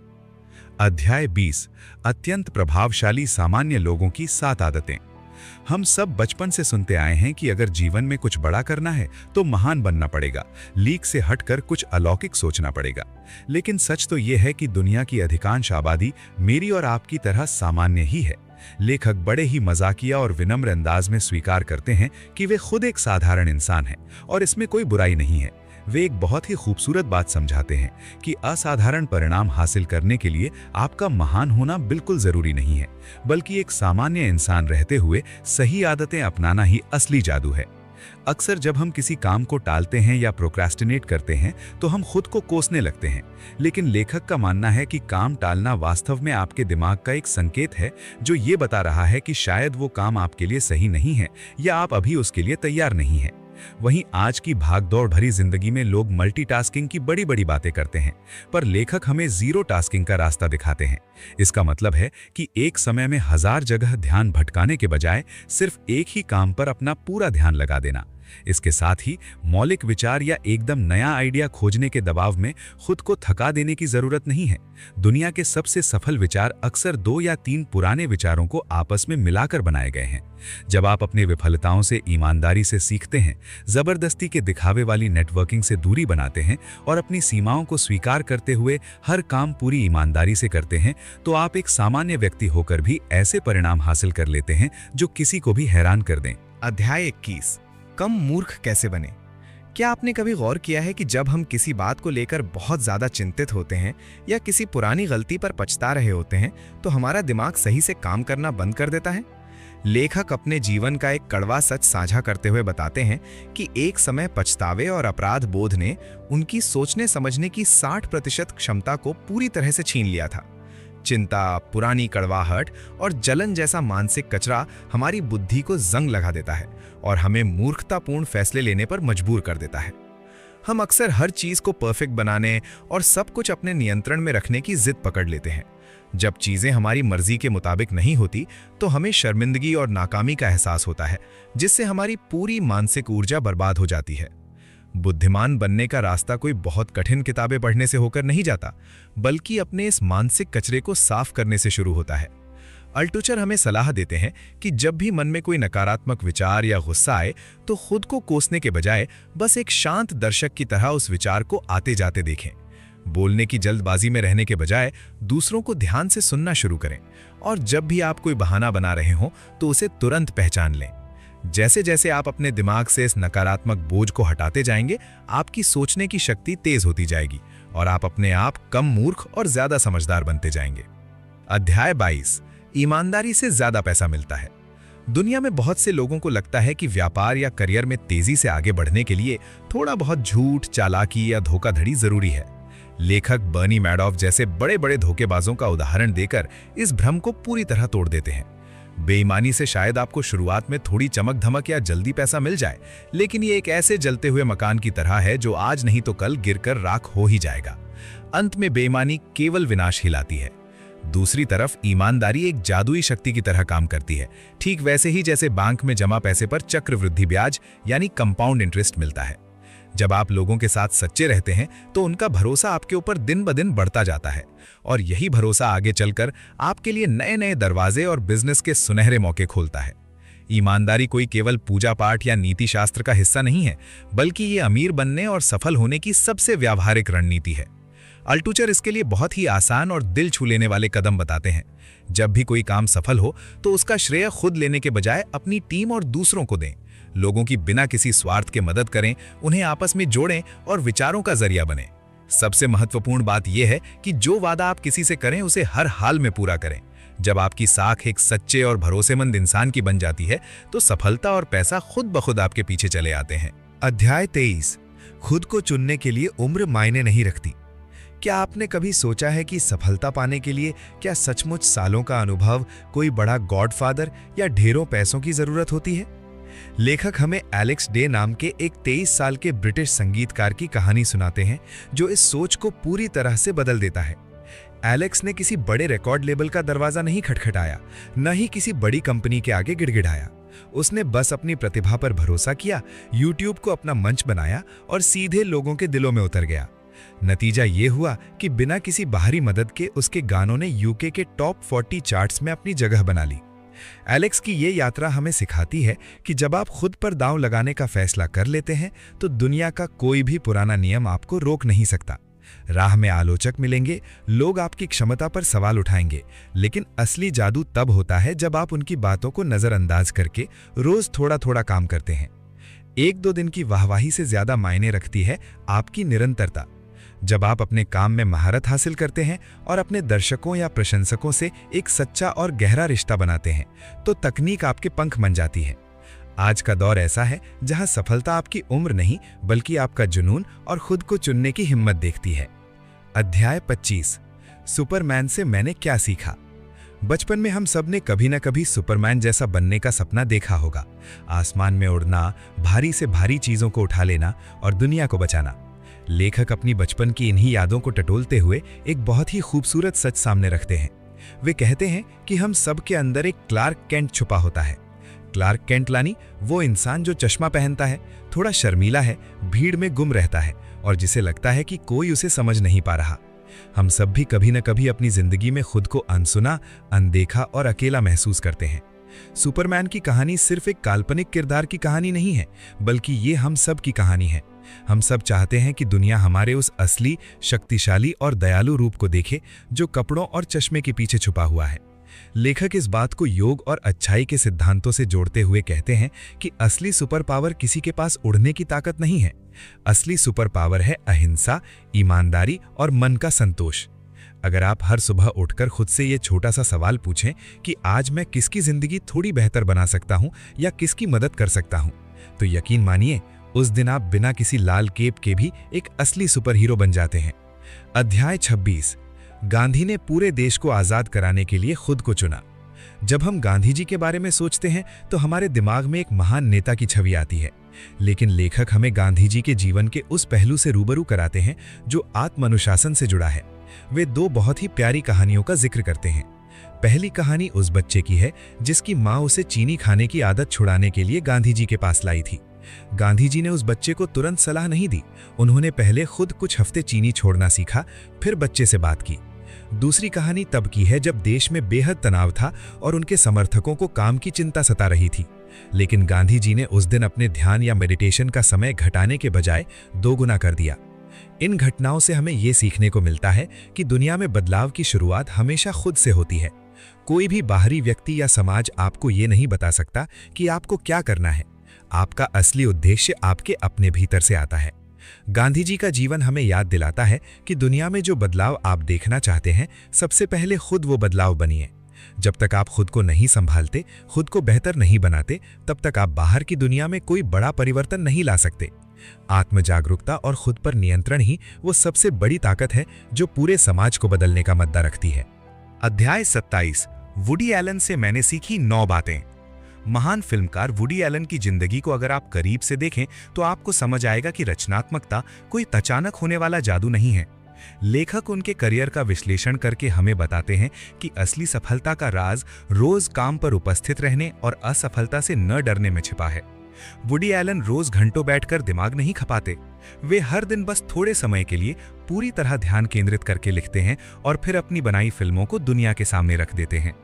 अध्याय 20, अत्यंत प्रभावशाली सामान्य लोगों की 7 आदतें। हम सब बचपन से सुनते आए हैं कि अगर जीवन में कुछ बड़ा करना है तो महान बनना पड़ेगा, लीक से हटकर कुछ अलौकिक सोचना पड़ेगा। लेकिन सच तो यह है कि दुनिया की अधिकांश आबादी मेरी और आपकी तरह सामान्य ही है। लेखक बड़े ही मजाकिया और विनम्र अंदाज में स्वीकार करते हैं कि वे खुद एक साधारण इंसान हैं और इसमें कोई बुराई नहीं है। वे एक बहुत ही खूबसूरत बात समझाते हैं कि असाधारण परिणाम हासिल करने के लिए आपका महान होना बिल्कुल जरूरी नहीं है, बल्कि एक सामान्य इंसान रहते हुए सही आदतें अपनाना ही असली जादू है। अक्सर जब हम किसी काम को टालते हैं या प्रोक्रेस्टिनेट करते हैं तो हम खुद को कोसने लगते हैं, लेकिन लेखक का मानना है कि काम टालना वास्तव में आपके दिमाग का एक संकेत है जो ये बता रहा है कि शायद वो काम आपके लिए सही नहीं है या आप अभी उसके लिए तैयार नहीं हैं। वहीं आज की भागदौड़ भरी जिंदगी में लोग मल्टीटास्किंग की बड़ी बड़ी बातें करते हैं, पर लेखक हमें जीरो टास्किंग का रास्ता दिखाते हैं। इसका मतलब है कि एक समय में 1000 जगह ध्यान भटकाने के बजाय सिर्फ एक ही काम पर अपना पूरा ध्यान लगा देना। इसके साथ ही मौलिक विचार या एकदम नया आइडिया खोजने के दबाव में खुद को थका देने की जरूरत नहीं है। दुनिया के सबसे सफल विचार अक्सर 2 या 3 पुराने विचारों को आपस में मिलाकर बनाए गए हैं। जब आप अपनी विफलताओं से ईमानदारी से सीखते हैं, जबरदस्ती के दिखावे वाली नेटवर्किंग से दूरी बनाते हैं और अपनी सीमाओं को स्वीकार करते हुए हर काम पूरी ईमानदारी से करते हैं, तो आप एक सामान्य व्यक्ति होकर भी ऐसे परिणाम हासिल कर लेते हैं जो किसी को भी हैरान कर दें। अध्याय 21, कम मूर्ख कैसे बने। क्या आपने कभी गौर किया है कि जब हम किसी बात को लेकर बहुत ज्यादा चिंतित होते हैं या किसी पुरानी गलती पर पछता रहे होते हैं तो हमारा दिमाग सही से काम करना बंद कर देता है? लेखक अपने जीवन का एक कड़वा सच साझा करते हुए बताते हैं कि एक समय पछतावे और अपराध बोध ने उनकी सोचने समझने की 60% क्षमता को पूरी तरह से छीन लिया था। चिंता, पुरानी कड़वाहट और जलन जैसा मानसिक कचरा हमारी बुद्धि को जंग लगा देता है और हमें मूर्खतापूर्ण फैसले लेने पर मजबूर कर देता है। हम अक्सर हर चीज को परफेक्ट बनाने और सब कुछ अपने नियंत्रण में रखने की जिद पकड़ लेते हैं। जब चीजें हमारी मर्जी के मुताबिक नहीं होती तो हमें शर्मिंदगी और नाकामी का एहसास होता है, जिससे हमारी पूरी मानसिक ऊर्जा बर्बाद हो जाती है। बुद्धिमान बनने का रास्ता कोई बहुत कठिन किताबें पढ़ने से होकर नहीं जाता, बल्कि अपने इस मानसिक कचरे को साफ करने से शुरू होता है। अल्टुचर हमें सलाह देते हैं कि जब भी मन में कोई नकारात्मक विचार या गुस्सा आए तो खुद को कोसने के बजाय बस एक शांत दर्शक की तरह उस विचार को आते जाते देखें। बोलने की जल्दबाजी में रहने के बजाय दूसरों को ध्यान से सुनना शुरू करें और जब भी आप कोई बहाना बना रहे हो तो उसे तुरंत पहचान लें। जैसे जैसे आप अपने दिमाग से इस नकारात्मक बोझ को हटाते जाएंगे, आपकी सोचने की शक्ति तेज होती जाएगी और आप अपने आप कम मूर्ख और ज्यादा समझदार बनते जाएंगे। अध्याय 22, ईमानदारी से ज्यादा पैसा मिलता है। दुनिया में बहुत से लोगों को लगता है कि व्यापार या करियर में तेजी से आगे बढ़ने के लिए थोड़ा बहुत झूठ, चालाकी या धोखाधड़ी जरूरी है। लेखक बर्नी मैडॉफ जैसे बड़े बड़े धोखेबाजों का उदाहरण देकर इस भ्रम को पूरी तरह तोड़ देते हैं। बेईमानी से शायद आपको शुरुआत में थोड़ी चमक धमक या जल्दी पैसा मिल जाए, लेकिन ये एक ऐसे जलते हुए मकान की तरह है जो आज नहीं तो कल गिरकर राख हो ही जाएगा। अंत में बेईमानी केवल विनाश ही लाती है। दूसरी तरफ ईमानदारी एक जादुई शक्ति की तरह काम करती है, ठीक वैसे ही जैसे बैंक में जमा पैसे पर चक्रवृद्धि ब्याज यानी कंपाउंड इंटरेस्ट मिलता है। जब आप लोगों के साथ सच्चे रहते हैं तो उनका भरोसा आपके ऊपर दिन ब दिन बढ़ता जाता है और यही भरोसा आगे चलकर आपके लिए नए नए दरवाजे और बिजनेस के सुनहरे मौके खोलता है। ईमानदारी कोई केवल पूजा पाठ या नीति शास्त्र का हिस्सा नहीं है, बल्कि ये अमीर बनने और सफल होने की सबसे व्यावहारिक रणनीति है। अल्टुचर इसके लिए बहुत ही आसान और दिल छू लेने वाले कदम बताते हैं। जब भी कोई काम सफल हो तो उसका श्रेय खुद लेने के बजाय अपनी टीम और दूसरों को दें। लोगों की बिना किसी स्वार्थ के मदद करें, उन्हें आपस में जोड़ें और विचारों का जरिया बने। सबसे महत्वपूर्ण बात यह है कि जो वादा आप किसी से करें उसे हर हाल में पूरा करें। जब आपकी साख एक सच्चे और भरोसेमंद इंसान की बन जाती है तो सफलता और पैसा खुद ब खुद आपके पीछे चले आते हैं। अध्याय 23, खुद को चुनने के लिए उम्र मायने नहीं रखती। क्या आपने कभी सोचा है कि सफलता पाने के लिए क्या सचमुच सालों का अनुभव, कोई बड़ा गॉडफादर या ढेरों पैसों की जरूरत होती है? लेखक हमें एलेक्स डे नाम के एक 23 साल के ब्रिटिश संगीतकार की कहानी सुनाते हैं जो इस सोच को पूरी तरह से बदल देता है। एलेक्स ने किसी बड़े रिकॉर्ड लेबल का दरवाजा नहीं खटखटाया, न ही किसी बड़ी कंपनी के आगे गिड़गिड़ाया। उसने बस अपनी प्रतिभा पर भरोसा किया, यूट्यूब को अपना मंच बनाया और सीधे लोगों के दिलों में उतर गया। नतीजा ये हुआ कि बिना किसी बाहरी मदद के उसके गानों ने यूके के टॉप 40 चार्ट्स में अपनी जगह बना ली। एलेक्स की ये यात्रा हमें सिखाती है कि जब आप खुद पर दांव लगाने का फैसला कर लेते हैं तो दुनिया का कोई भी पुराना नियम आपको रोक नहीं सकता। राह में आलोचक मिलेंगे, लोग आपकी क्षमता पर सवाल उठाएंगे, लेकिन असली जादू तब होता है जब आप उनकी बातों को नजरअंदाज करके रोज थोड़ा थोड़ा काम करते हैं। एक दो दिन की वाहवाही से ज्यादा मायने रखती है आपकी निरंतरता। जब आप अपने काम में महारत हासिल करते हैं और अपने दर्शकों या प्रशंसकों से एक सच्चा और गहरा रिश्ता बनाते हैं, तो तकनीक आपके पंख बन जाती है। आज का दौर ऐसा है जहां सफलता आपकी उम्र नहीं बल्कि आपका जुनून और खुद को चुनने की हिम्मत देखती है। अध्याय 25। सुपरमैन से मैंने क्या सीखा। बचपन में हम सब ने कभी न कभी सुपरमैन जैसा बनने का सपना देखा होगा। आसमान में उड़ना, भारी से भारी चीजों को उठा लेना और दुनिया को बचाना। लेखक अपनी बचपन की इन्हीं यादों को टटोलते हुए एक बहुत ही खूबसूरत सच सामने रखते हैं। वे कहते हैं कि हम सब के अंदर एक क्लार्क केंट छुपा होता है। क्लार्क केंट लानी वो इंसान जो चश्मा पहनता है, थोड़ा शर्मीला है, भीड़ में गुम रहता है और जिसे लगता है कि कोई उसे समझ नहीं पा रहा। हम सब भी कभी न कभी अपनी जिंदगी में खुद को अनसुना, अनदेखा और अकेला महसूस करते हैं। सुपरमैन की कहानी सिर्फ एक काल्पनिक किरदार की कहानी नहीं है, बल्कि ये हम सब की कहानी है। हम सब चाहते हैं कि दुनिया हमारे उस असली, शक्तिशाली और दयालु रूप को देखे जो कपड़ों और चश्मे के पीछे छुपा हुआ है। लेखक इस बात को योग और अच्छाई के सिद्धांतों से जोड़ते हुए कहते हैं कि असली सुपर पावर किसी के पास उड़ने की ताकत नहीं है। असली सुपर पावर है अहिंसा, ईमानदारी और मन का संतोष। अगर आप हर सुबह उठकर खुद से ये छोटा सा सवाल पूछें कि आज मैं किसकी जिंदगी थोड़ी बेहतर बना सकता हूं या किसकी मदद कर सकता हूं, तो यकीन मानिए उस दिन आप बिना किसी लाल केप के भी एक असली सुपर हीरो बन जाते हैं। अध्याय 26। गांधी ने पूरे देश को आजाद कराने के लिए खुद को चुना। जब हम गांधी जी के बारे में सोचते हैं तो हमारे दिमाग में एक महान नेता की छवि आती है, लेकिन लेखक हमें गांधी जी के जीवन के उस पहलू से रूबरू कराते हैं जो आत्मानुशासन से जुड़ा है। वे दो बहुत ही प्यारी कहानियों का जिक्र करते हैं। पहली कहानी उस बच्चे की है जिसकी माँ उसे चीनी खाने की आदत छुड़ाने के लिए गांधी जी के पास लाई थी। गांधी जी ने उस बच्चे को तुरंत सलाह नहीं दी। उन्होंने पहले खुद कुछ हफ्ते चीनी छोड़ना सीखा, फिर बच्चे से बात की। दूसरी कहानी तब की है जब देश में बेहद तनाव था और उनके समर्थकों को काम की चिंता सता रही थी, लेकिन गांधी जी ने उस दिन अपने ध्यान या मेडिटेशन का समय घटाने के बजाय दोगुना कर दिया। इन घटनाओं से हमें ये सीखने को मिलता है कि दुनिया में बदलाव की शुरुआत हमेशा खुद से होती है। कोई भी बाहरी व्यक्ति या समाज आपको ये नहीं बता सकता कि आपको क्या करना है। आपका असली उद्देश्य आपके अपने भीतर से आता है। गांधी जी का जीवन हमें याद दिलाता है कि दुनिया में जो बदलाव आप देखना चाहते हैं, सबसे पहले खुद वो बदलाव बनिए। जब तक आप खुद को नहीं संभालते, खुद को बेहतर नहीं बनाते, तब तक आप बाहर की दुनिया में कोई बड़ा परिवर्तन नहीं ला सकते। आत्म जागरूकता और खुद पर नियंत्रण ही वो सबसे बड़ी ताकत है जो पूरे समाज को बदलने का मद्दा रखती है। अध्याय 27। वुडी एलन से मैंने सीखी 9 बातें। महान फिल्मकार वुडी एलन की जिंदगी को अगर आप करीब से देखें तो आपको समझ आएगा कि रचनात्मकता कोई अचानक होने वाला जादू नहीं है। लेखक उनके करियर का विश्लेषण करके हमें बताते हैं कि असली सफलता का राज रोज काम पर उपस्थित रहने और असफलता से न डरने में छिपा है। वुडी एलन रोज घंटों बैठकर दिमाग नहीं खपाते। वे हर दिन बस थोड़े समय के लिए पूरी तरह ध्यान केंद्रित करके लिखते हैं और फिर अपनी बनाई फिल्मों को दुनिया के सामने रख देते हैं।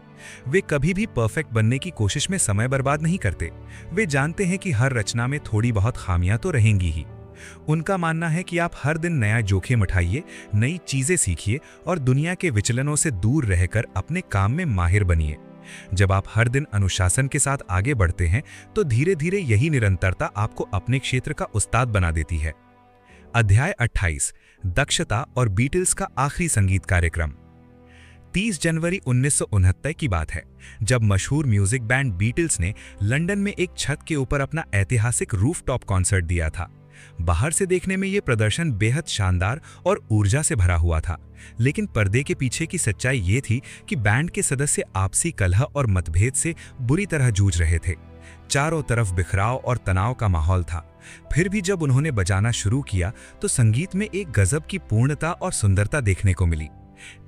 वे कभी भी परफेक्ट बनने की कोशिश में समय बर्बाद नहीं करते। वे जानते हैं कि हर रचना में थोड़ी बहुत खामियां तो रहेंगी ही। उनका मानना है कि आप हर दिन नया जोखिम उठाइए, नई चीजें सीखिए और दुनिया के विचलनों से दूर रहकर अपने काम में माहिर बनिए। जब आप हर दिन अनुशासन के साथ आगे बढ़ते हैं तो धीरे धीरे यही निरंतरता आपको अपने क्षेत्र का उस्ताद बना देती है। अध्याय 28। दक्षता और बीटल्स का आखिरी संगीत कार्यक्रम। 30 जनवरी 1969 की बात है जब मशहूर म्यूजिक बैंड बीटल्स ने लंदन में एक छत के ऊपर अपना ऐतिहासिक रूफटॉप कॉन्सर्ट दिया था। बाहर से देखने में यह प्रदर्शन बेहद शानदार और ऊर्जा से भरा हुआ था, लेकिन पर्दे के पीछे की सच्चाई ये थी कि बैंड के सदस्य आपसी कलह और मतभेद से बुरी तरह जूझ रहे थे। चारों तरफ बिखराव और तनाव का माहौल था। फिर भी जब उन्होंने बजाना शुरू किया तो संगीत में एक गजब की पूर्णता और सुंदरता देखने को मिली।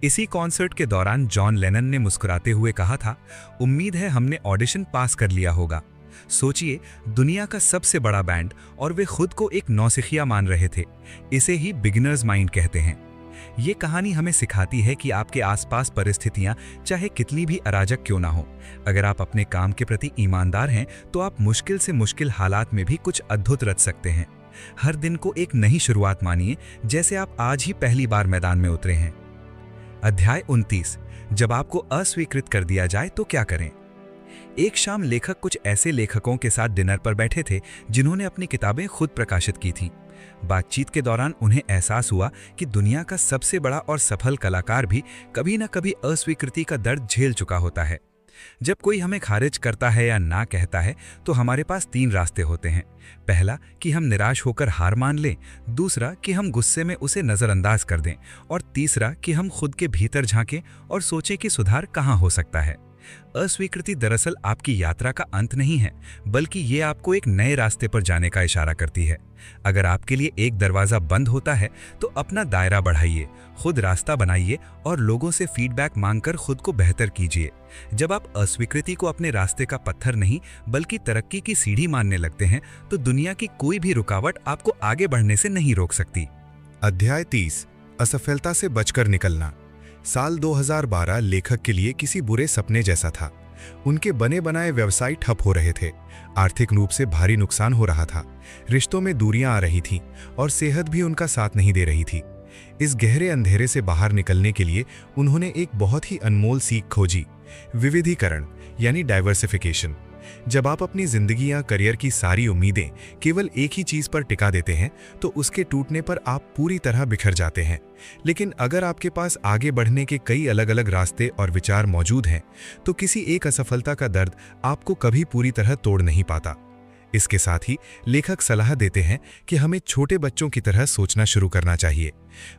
इसी कॉन्सर्ट के दौरान जॉन लेनन ने मुस्कुराते हुए कहा था, उम्मीद है हमने ऑडिशन पास कर लिया होगा। सोचिए, दुनिया का सबसे बड़ा बैंड और वे खुद को एक नौसिखिया मान रहे थे। इसे ही बिगिनर्स माइंड कहते हैं। ये कहानी हमें सिखाती है कि आपके आसपास परिस्थितियां चाहे कितनी भी अराजक क्यों ना हो, अगर आप अपने काम के प्रति ईमानदार हैं तो आप मुश्किल से मुश्किल हालात में भी कुछ अद्भुत रच सकते हैं। हर दिन को एक नई शुरुआत मानिए, जैसे आप आज ही पहली बार मैदान में उतरे हैं। अध्याय 29। जब आपको अस्वीकृत कर दिया जाए तो क्या करें। एक शाम लेखक कुछ ऐसे लेखकों के साथ डिनर पर बैठे थे जिन्होंने अपनी किताबें खुद प्रकाशित की थी। बातचीत के दौरान उन्हें एहसास हुआ कि दुनिया का सबसे बड़ा और सफल कलाकार भी कभी न कभी अस्वीकृति का दर्द झेल चुका होता है। जब कोई हमें खारिज करता है या ना कहता है तो हमारे पास 3 रास्ते होते हैं। पहला कि हम निराश होकर हार मान लें, दूसरा कि हम गुस्से में उसे नज़रअंदाज कर दें, और तीसरा कि हम खुद के भीतर झांकें और सोचें कि सुधार कहाँ हो सकता है। अस्वीकृति दरअसल आपकी यात्रा का अंत नहीं है, बल्कि ये आपको एक नए रास्ते पर जाने का इशारा करती है। अगर आपके लिए एक दरवाज़ा बंद होता है तो अपना दायरा बढ़ाइए, खुद रास्ता बनाइए और लोगों से फीडबैक मांगकर खुद को बेहतर कीजिए। जब आप अस्वीकृति को अपने रास्ते का पत्थर नहीं बल्कि तरक्की की सीढ़ी मानने लगते हैं तो दुनिया की कोई भी रुकावट आपको आगे बढ़ने से नहीं रोक सकती। अध्याय 30, असफलता से बचकर निकलना। साल 2012 लेखक के लिए किसी बुरे सपने जैसा था। उनके बने बनाए व्यवसाय ठप हो रहे थे, आर्थिक रूप से भारी नुकसान हो रहा था, रिश्तों में दूरियां आ रही थीं और सेहत भी उनका साथ नहीं दे रही थी। इस गहरे अंधेरे से बाहर निकलने के लिए उन्होंने एक बहुत ही अनमोल सीख खोजी, विविधीकरण यानी डाइवर्सिफिकेशन। जब आप अपनी जिंदगी या करियर की सारी उम्मीदें केवल एक ही चीज पर टिका देते हैं तो उसके टूटने पर आप पूरी तरह बिखर जाते हैं। लेकिन अगर आपके पास आगे बढ़ने के कई अलग अलग रास्ते और विचार मौजूद हैं तो किसी एक असफलता का दर्द आपको कभी पूरी तरह तोड़ नहीं पाता। इसके साथ ही लेखक सलाह देते हैं कि हमें छोटे बच्चों की तरह सोचना शुरू करना चाहिए।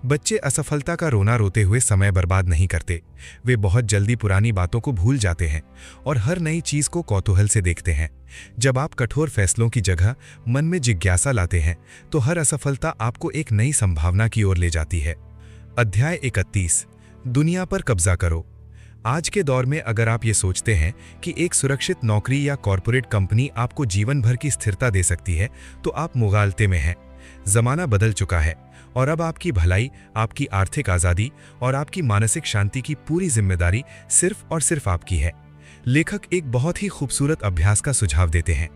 बच्चे असफलता का रोना रोते हुए समय बर्बाद नहीं करते, वे बहुत जल्दी पुरानी बातों को भूल जाते हैं और हर नई चीज को कौतूहल से देखते हैं। जब आप कठोर फैसलों की जगह मन में जिज्ञासा लाते हैं तो हर असफलता आपको एक नई संभावना की ओर ले जाती है। अध्याय 31, दुनिया पर कब्जा करो। आज के दौर में अगर आप ये सोचते हैं कि एक सुरक्षित नौकरी या कॉरपोरेट कंपनी आपको जीवन भर की स्थिरता दे सकती है तो आप मुगालते में हैं। जमाना बदल चुका है और अब आपकी भलाई, आपकी आर्थिक आज़ादी और आपकी मानसिक शांति की पूरी जिम्मेदारी सिर्फ और सिर्फ आपकी है। लेखक एक बहुत ही खूबसूरत अभ्यास का सुझाव देते हैं।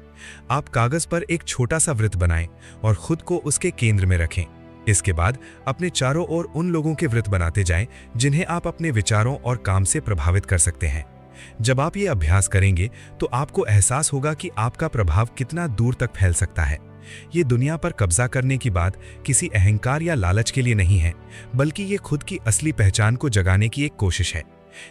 आप कागज पर एक छोटा सा वृत्त बनाएं और खुद को उसके केंद्र में रखें। इसके बाद अपने चारों ओर उन लोगों के वृत्त बनाते जाएं जिन्हें आप अपने विचारों और काम से प्रभावित कर सकते हैं। जब आप ये अभ्यास करेंगे तो आपको एहसास होगा कि आपका प्रभाव कितना दूर तक फैल सकता है। ये दुनिया पर कब्जा करने की बात किसी अहंकार या लालच के लिए नहीं है, बल्कि ये खुद की असली पहचान को जगाने की एक कोशिश है।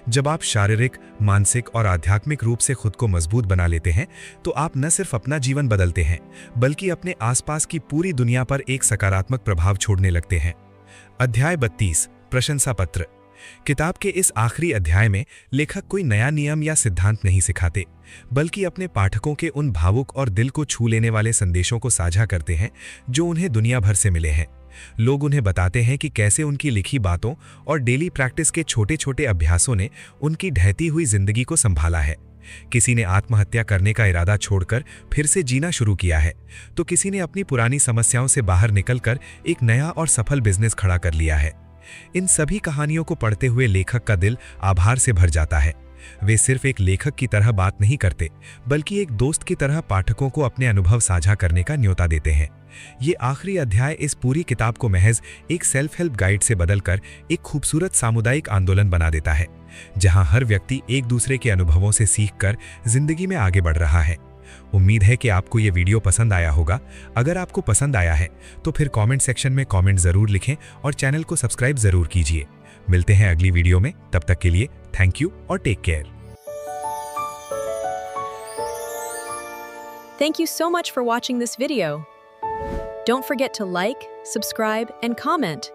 जब आप शारीरिक, मानसिक और आध्यात्मिक रूप से खुद को मजबूत बना लेते हैं तो आप न सिर्फ अपना जीवन बदलते हैं बल्कि अपने आसपास की पूरी दुनिया पर एक सकारात्मक प्रभाव छोड़ने लगते हैं। अध्याय 32, प्रशंसा पत्र। किताब के इस आखिरी अध्याय में लेखक कोई नया नियम या सिद्धांत नहीं सिखाते, बल्कि अपने पाठकों के उन भावुक और दिल को छू लेने वाले संदेशों को साझा करते हैं जो उन्हें दुनिया भर से मिले हैं। लोग उन्हें बताते हैं कि कैसे उनकी लिखी बातों और डेली प्रैक्टिस के छोटे छोटे अभ्यासों ने उनकी ढहती हुई जिंदगी को संभाला है। किसी ने आत्महत्या करने का इरादा छोड़कर फिर से जीना शुरू किया है, तो किसी ने अपनी पुरानी समस्याओं से बाहर निकलकर एक नया और सफल बिजनेस खड़ा कर लिया है। इन सभी कहानियों को पढ़ते हुए लेखक का दिल आभार से भर जाता है। वे सिर्फ एक लेखक की तरह बात नहीं करते, बल्कि एक दोस्त की तरह पाठकों को अपने अनुभव साझा करने का न्योता देते हैं। ये आखिरी अध्याय इस पूरी किताब को महज एक सेल्फ हेल्प गाइड से बदलकर एक खूबसूरत सामुदायिक आंदोलन बना देता है, जहां हर व्यक्ति एक दूसरे के अनुभवों से सीखकर जिंदगी में आगे बढ़ रहा है। उम्मीद है कि आपको ये वीडियो पसंद आया होगा। अगर आपको पसंद आया है तो फिर कमेंट सेक्शन में कमेंट जरूर लिखें और चैनल को सब्सक्राइब जरूर कीजिए। मिलते हैं अगली वीडियो में, तब तक के लिए थैंक यू और take care. Thank you so much for watching this video. Don't forget to like, subscribe, and comment.